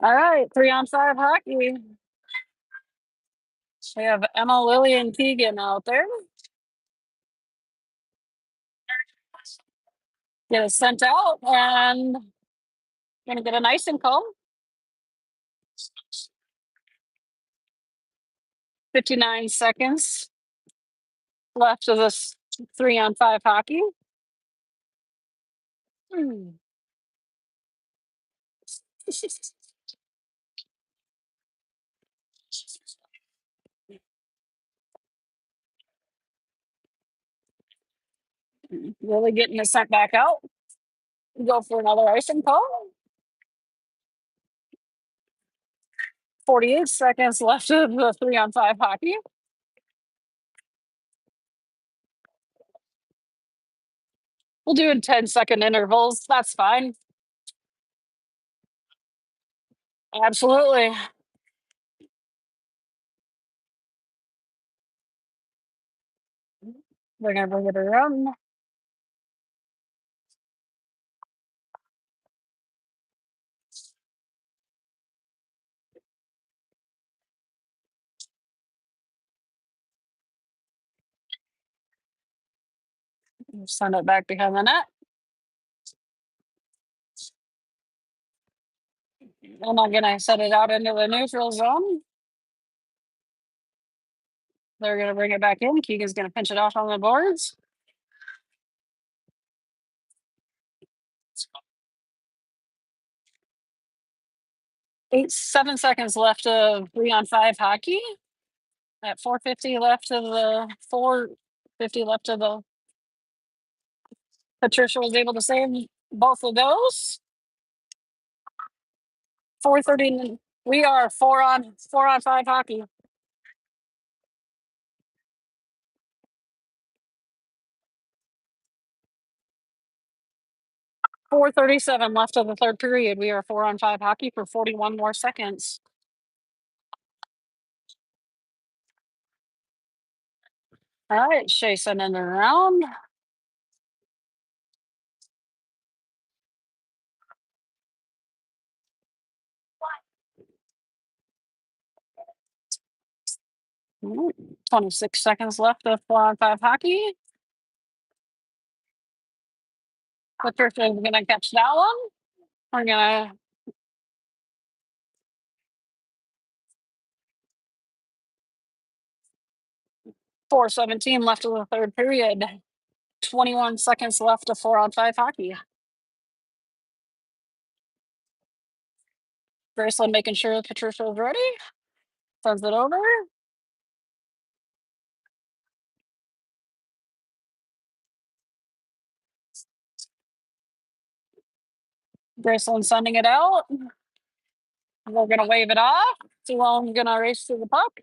All right, 3-on-5 hockey. We have Emma, Lily, and Keegan out there. Get it sent out and gonna get an icing call. 59 seconds left of this 3-on-5 hockey. Really getting it sent back out. Go for another icing call. 48 seconds left of the 3-on-5 hockey. We'll do in 10-second intervals. That's fine. Absolutely. We're gonna bring it around. Send it back behind the net. And I'm gonna set it out into the neutral zone. They're gonna bring it back in. Keegan's gonna pinch it off on the boards. 7 seconds left of 3-on-5 hockey. At 450 left of the 450 left of the. Patricia was able to save both of those. 4:30. We are 4-on-5 hockey. 4:37 left of the third period. We are 4-on-5 hockey for 41 more seconds. All right, Shay sending it around. All right, 26 seconds left of 4-on-5 hockey. Patricia is gonna catch that one. We're gonna 4:17 left of the third period. 21 seconds left of 4-on-5 hockey. Graceland making sure Patricia is ready. Sends it over. Graceland sending it out. We're gonna wave it off. Sloan's gonna race to the puck.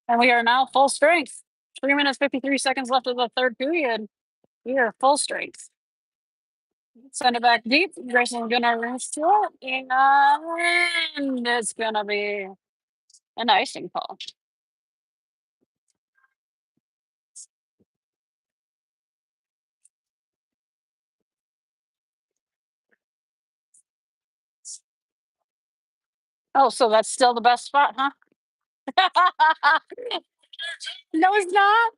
And we are now full strength. 3 minutes, 53 seconds left of the third period. We are full strength. Send it back deep. Graceland's gonna race to it. And it's gonna be an icing call. Oh, so that's still the best spot, huh? No, it's not.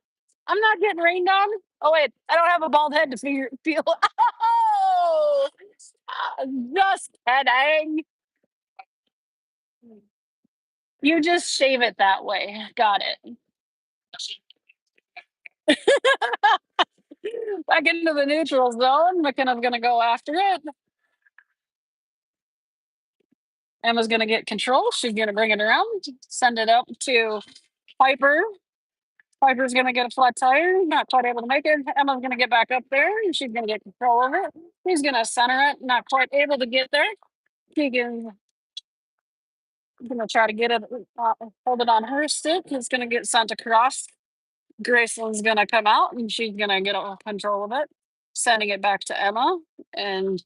I'm not getting rained on. Oh wait, I don't have a bald head to feel. Oh, just kidding. You just shave it that way. Got it. Back into the neutral zone. McKenna's gonna go after it. Emma's gonna get control. She's gonna bring it around, send it up to Piper. Piper's gonna get a flat tire, not quite able to make it. Emma's gonna get back up there and she's gonna get control of it. He's gonna center it, not quite able to get there. Keegan's gonna try to get it, hold it on her stick. It's gonna get sent across. Graceland's gonna come out and she's gonna get control of it, sending it back to Emma. And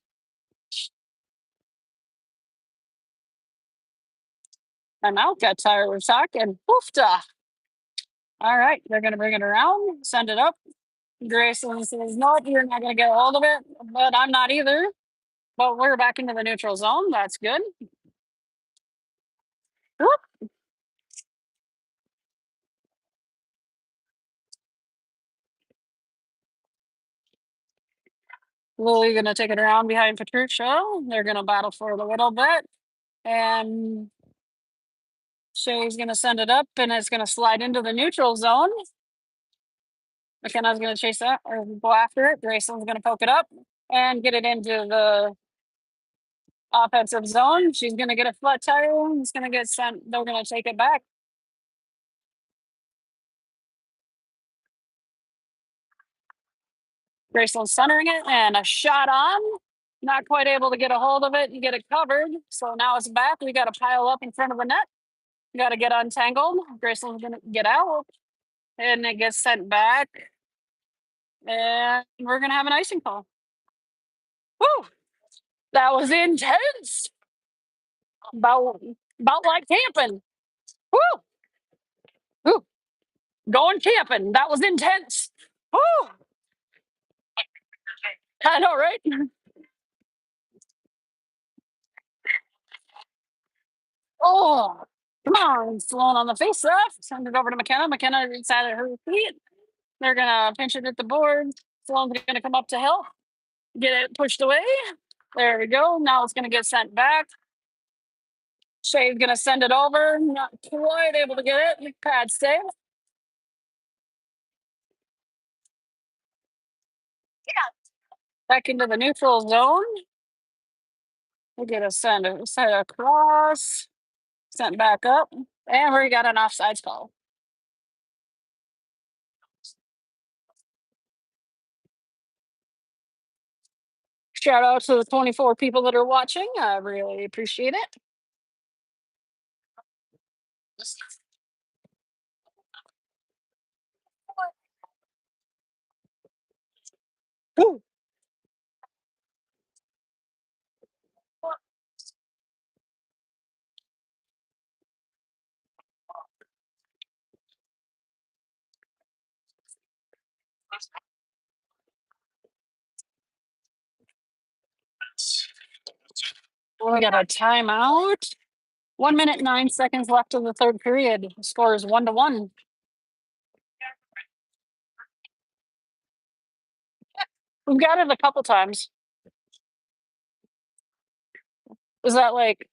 I'm out, got tired of talking. Poofta. All right, they're gonna bring it around, send it up. Grayson says, "Nope, you're not gonna get a hold of it," but I'm not either. But we're back into the neutral zone. That's good. Whoop. Lily gonna take it around behind Patricia. They're gonna battle for it a little bit, and Shay's gonna send it up, and it's gonna slide into the neutral zone. McKenna's gonna chase that or go after it. Grayson's gonna poke it up and get it into the offensive zone. She's gonna get a flat tire. It's gonna get sent. They're gonna take it back. Graceland's centering it and a shot on. Not quite able to get a hold of it and get it covered. So now it's back. We got to pile up in front of the net. We got to get untangled. Graceland's gonna get out, and it gets sent back. And we're gonna have an icing call. Woo! That was intense. About about like camping. Woo! Woo! Going camping. That was intense. Woo! I know, right? Oh, come on. Sloan on the face off. Send it over to McKenna. McKenna inside of her feet. They're gonna pinch it at the board. Sloan's gonna come up to help. Get it pushed away. There we go. Now it's gonna get sent back. Shay's gonna send it over. Not quite able to get it. Pad save. Back into the neutral zone. We're gonna send it across. Sent back up. And we got an offsides call. Shout out to the 24 people that are watching. I really appreciate it. Woo. We got a timeout. 1 minute, 9 seconds left of the third period. The score is 1-1. We've got it a couple times. Is that like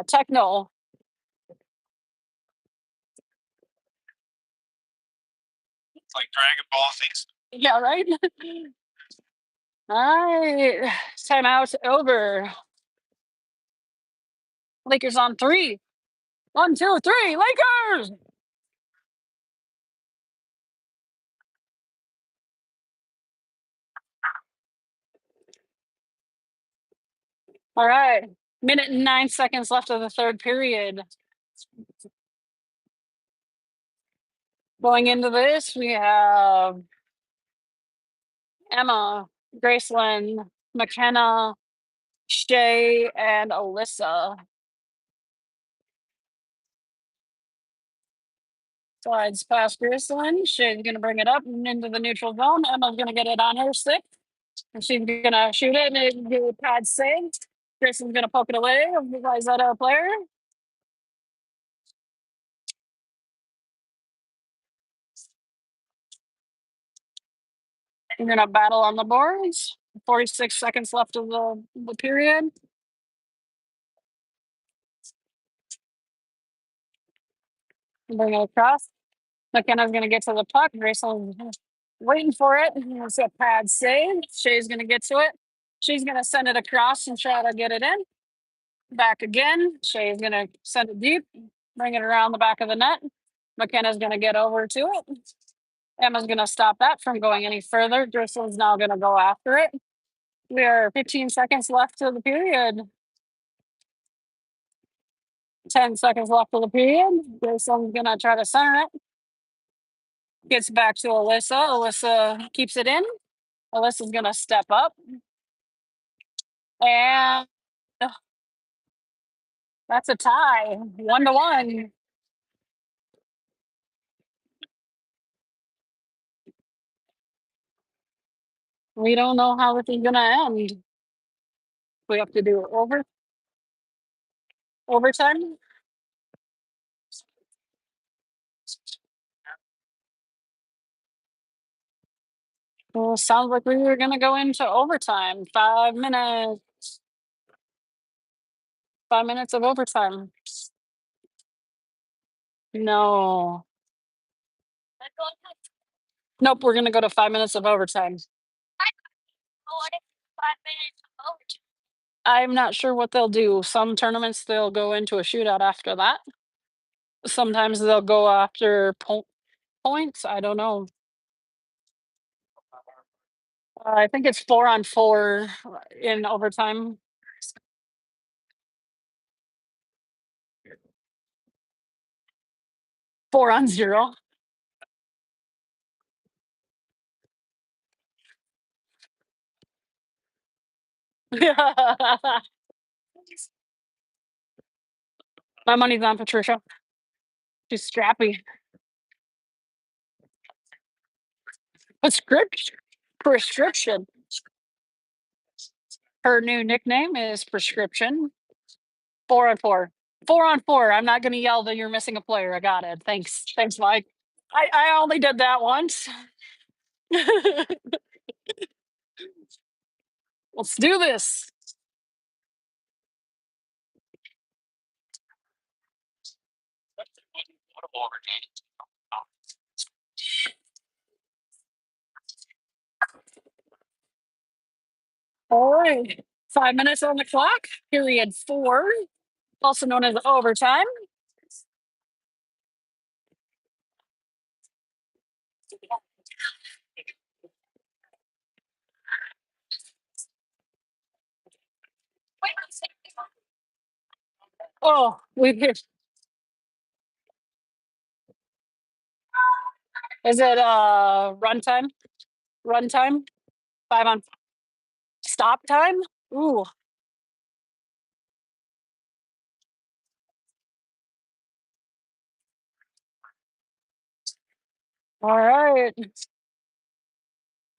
techno? Like Dragon Ball things. Yeah, right? All right. Timeout over. Lakers on 3. 1, 2, 3. Lakers! All right. 1 minute and 9 seconds left of the third period. Going into this, we have Emma, Graceland, McKenna, Shay, and Alyssa. Slides past Graceland. Shay's going to bring it up and into the neutral zone. Emma's going to get it on her stick. And she's going to shoot it and do a pad save. Graceland's going to poke it away. Wayzata player. We're going to battle on the boards. 46 seconds left of the period. Bring it across. McKenna's going to get to the puck. Graceland's waiting for it. It's a pad save. Shay's going to get to it. She's going to send it across and try to get it in. Back again. Shay's going to send it deep. Bring it around the back of the net. McKenna's going to get over to it. Emma's going to stop that from going any further. Driscoll's now going to go after it. We are 15 seconds left of the period. 10 seconds left of the period. Driscoll's going to try to center it. Gets back to Alyssa. Alyssa keeps it in. Alyssa's going to step up. And that's a tie. 1-1. We don't know how this is gonna end. We have to do overtime. Well, sounds like we were gonna go into overtime. 5 minutes. 5 minutes of overtime. No. Nope, we're gonna go to 5 minutes of overtime. I'm not sure what they'll do. Some tournaments they'll go into a shootout after that. Sometimes they'll go after points. I don't know. I think it's 4-on-4 in overtime. 4-on-0. My money's on Patricia. She's scrappy. Prescription. Her new nickname is Prescription. 4-on-4. 4-on-4. I'm not gonna yell that you're missing a player. I got it. Thanks. Thanks, Mike. I only did that once. Let's do this. All right. 5 minutes on the clock. Period 4, also known as overtime. Oh, we hit. Is it runtime? Runtime? 5 on stop time? Ooh. All right.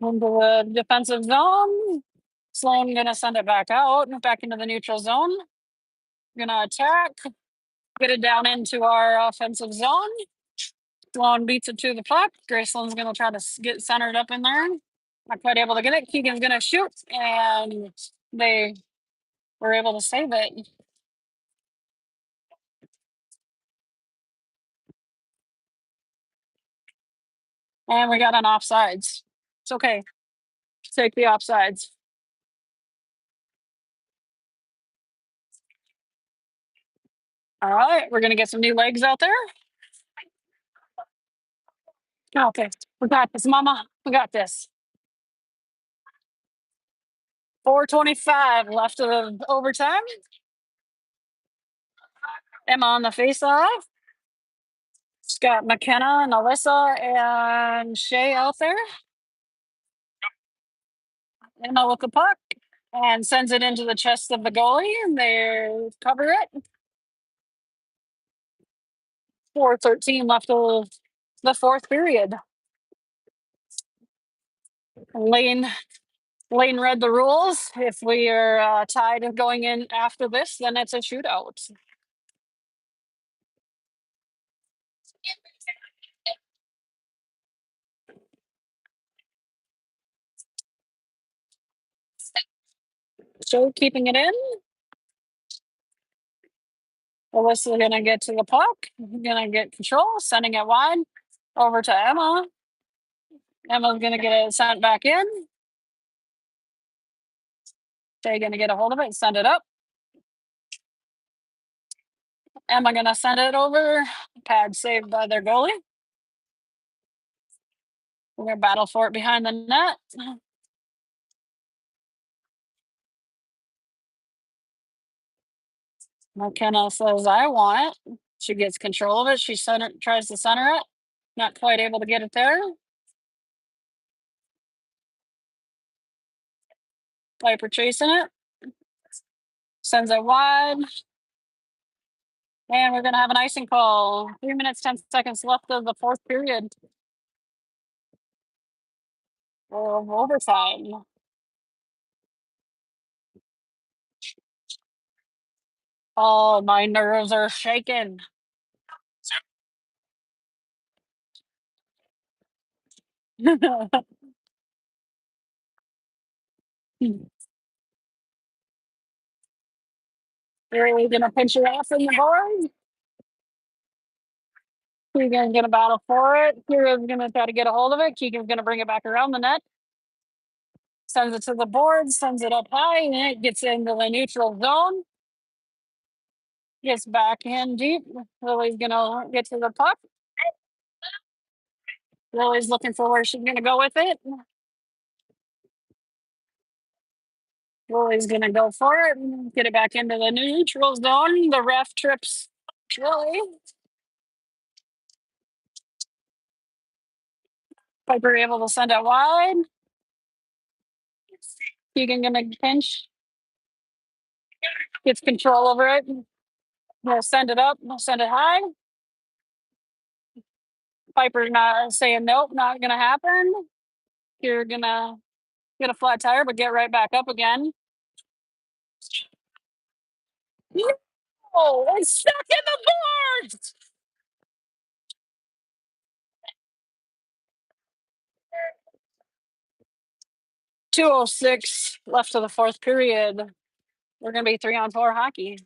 Into the defensive zone. Sloan gonna send it back out, back into the neutral zone. Gonna attack. Get it down into our offensive zone. Sloan beats it to the puck. Graceland's gonna try to get centered up in there. Not quite able to get it. Keegan's gonna shoot, and they were able to save it. And we got an offsides. It's okay. Take the offsides. All right, we're gonna get some new legs out there. Okay, we got this, Mama. We got this. 4:25 left of overtime. Emma on the face-off. It's got McKenna and Alyssa and Shay out there. Emma with the puck and sends it into the chest of the goalie, and they cover it. 4:13 left of the fourth period. Lane read the rules. If we are tied going in after this, then it's a shootout. So keeping it in. Alyssa's gonna get to the puck. Gonna get control, sending it wide over to Emma. Emma's gonna get it sent back in. They're gonna get a hold of it and send it up. Emma gonna send it over. Pad saved by their goalie. We're gonna battle for it behind the net. McKenna says, I want it. She gets control of it. She tries to center it. Not quite able to get it there. Piper chasing it. Sends it wide. And we're going to have an icing call. 3 minutes, 10 seconds left of the fourth period. of overtime. Oh, my nerves are shaking. Really gonna pinch it off in the board. Keegan's gonna battle for it. Kira's gonna try to get a hold of it. Keegan's gonna bring it back around the net. Sends it to the board, sends it up high, and it gets into the neutral zone. Gets back in deep. Lily's gonna get to the puck. Lily's looking for where she's gonna go with it. Lily's gonna go for it and get it back into the neutral zone. The ref trips Lily. Piper able to send it wide. Keegan gonna pinch. Gets control over it. We'll send it up. We'll send it high. Piper's not saying nope, not gonna happen. You're gonna get a flat tire, but get right back up again. Oh, it's stuck in the boards. 2:06 left of the fourth period. We're gonna be 3-on-4 hockey.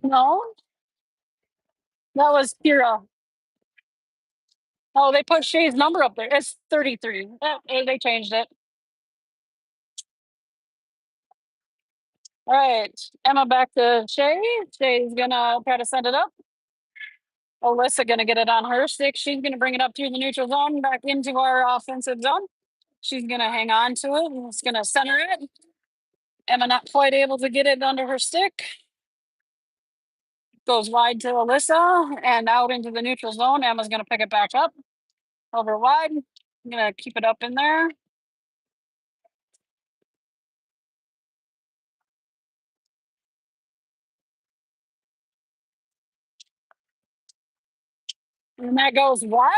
No, that was Kira. Oh, they put Shay's number up there. It's 33. They changed it. All right, Emma back to Shay. Shay's gonna try to send it up. Alyssa gonna get it on her stick. She's gonna bring it up through the neutral zone, back into our offensive zone. She's gonna hang on to it and it's gonna center it. Emma not quite able to get it under her stick. Goes wide to Alyssa and out into the neutral zone. Emma's gonna pick it back up. Over wide. I'm gonna keep it up in there. And that goes wide.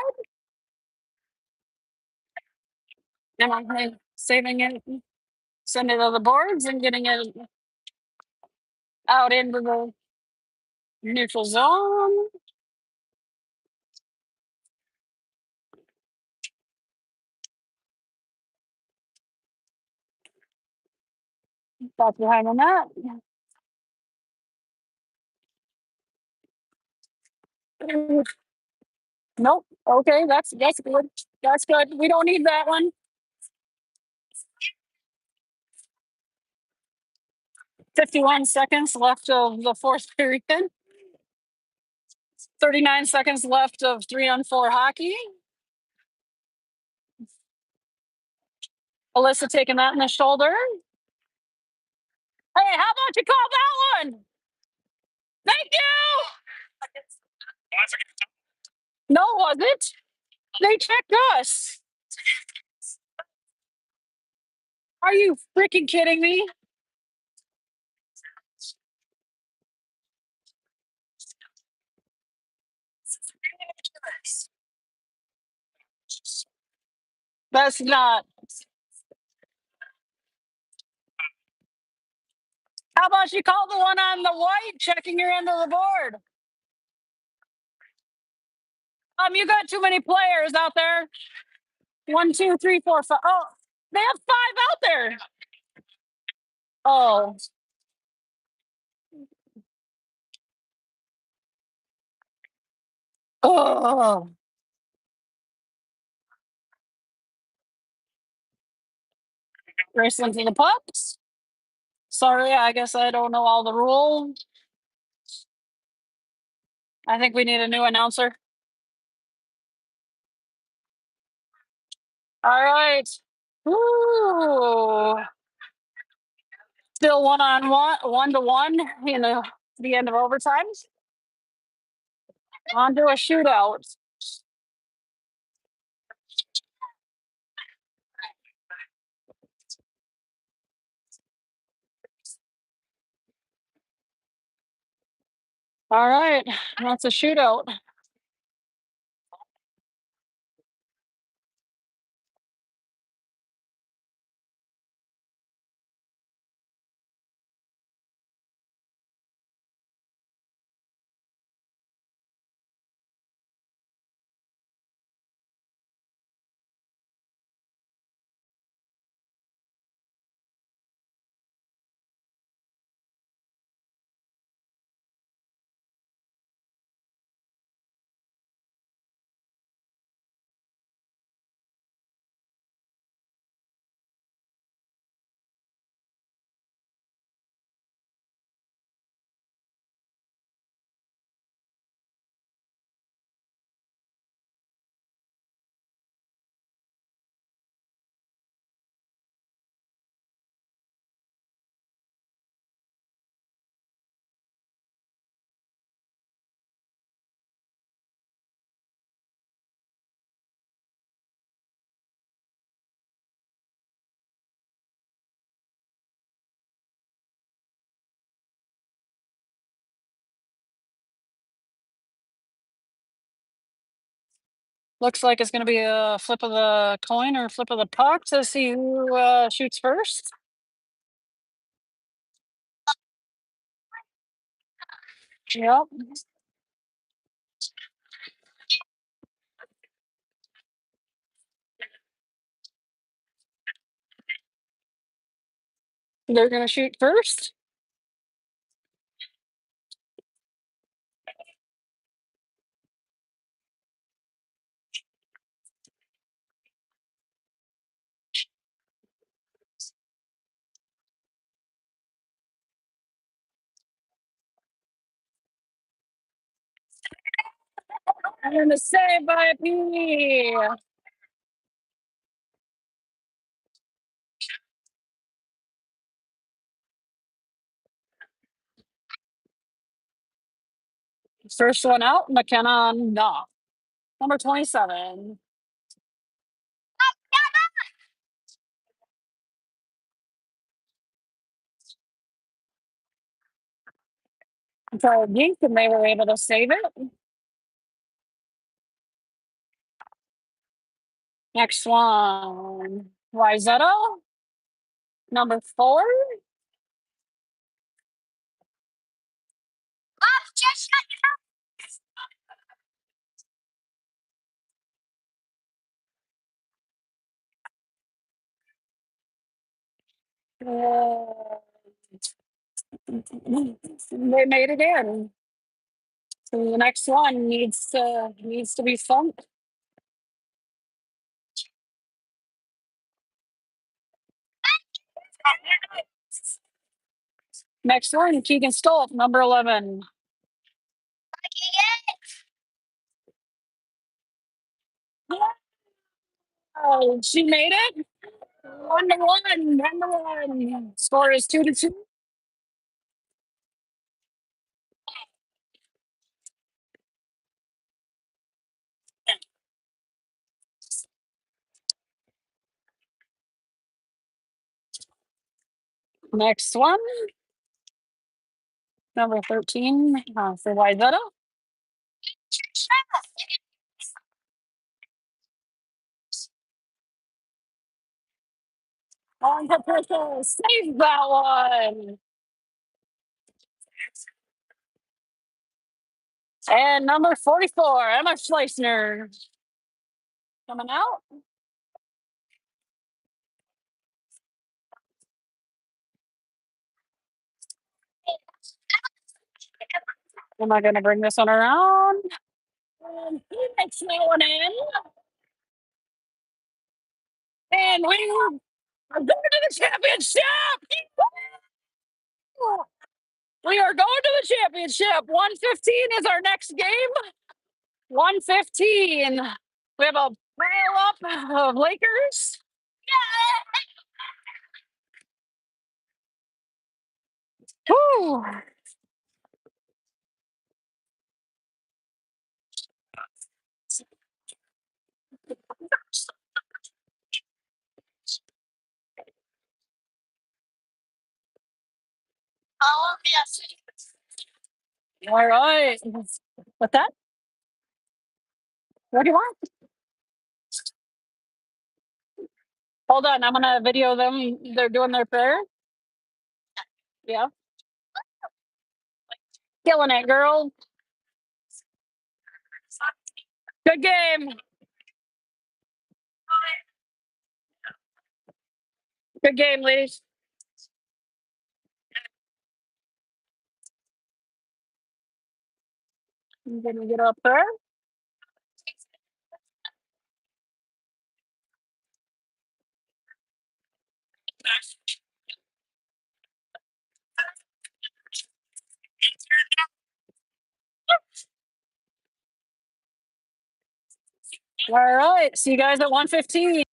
And I'm saving it, sending it to the boards and getting it out into the neutral zone. Back behind the net. Nope. Okay, that's good. That's good. We don't need that one. 51 seconds left of the fourth period. 39 seconds left of 3-on-4 hockey. Alyssa taking that in the shoulder. Hey, how about you call that one? Thank you. No, was it? They checked us. Are you freaking kidding me? That's not. How about you call the one on the white checking your end of the board? You got too many players out there. 1, 2, 3, 4, 5. Oh, they have 5 out there. Oh. Oh. Racing to the pucks. Sorry, I guess I don't know all the rules. I think we need a new announcer. All right. Ooh. Still 1-on-1, 1-to-1 in the end of overtime. On to a shootout. All right, that's a shootout. Looks like it's going to be a flip of the coin or flip of the puck to see who shoots first. Yep. They're going to shoot first. And a save by P. First one out, McKenna, no. Number 27. So Yank, and they were able to save it. Next one, Wayzata, number 4. They made it in. So the next one needs to be fun. Next one, Keegan Stoltz, number 11. Oh, she made it. 1-1. 1-1. Score is 2-2. Next one, number 13 for Wayzata. On to Purple. Save that one. And number 44, Emma Schleissner. Coming out. Am I going to bring this one around? And he makes that one in. And we are going to the championship. We are going to the championship. 115 is our next game. 115. We have a pile up of Lakers. Woo. All right. What's that? What do you want? Hold on. I'm going to video them. They're doing their prayer. Yeah. Killing it, girl. Good game. Good game, ladies. I'm going to get up there. All right. See you guys at 115.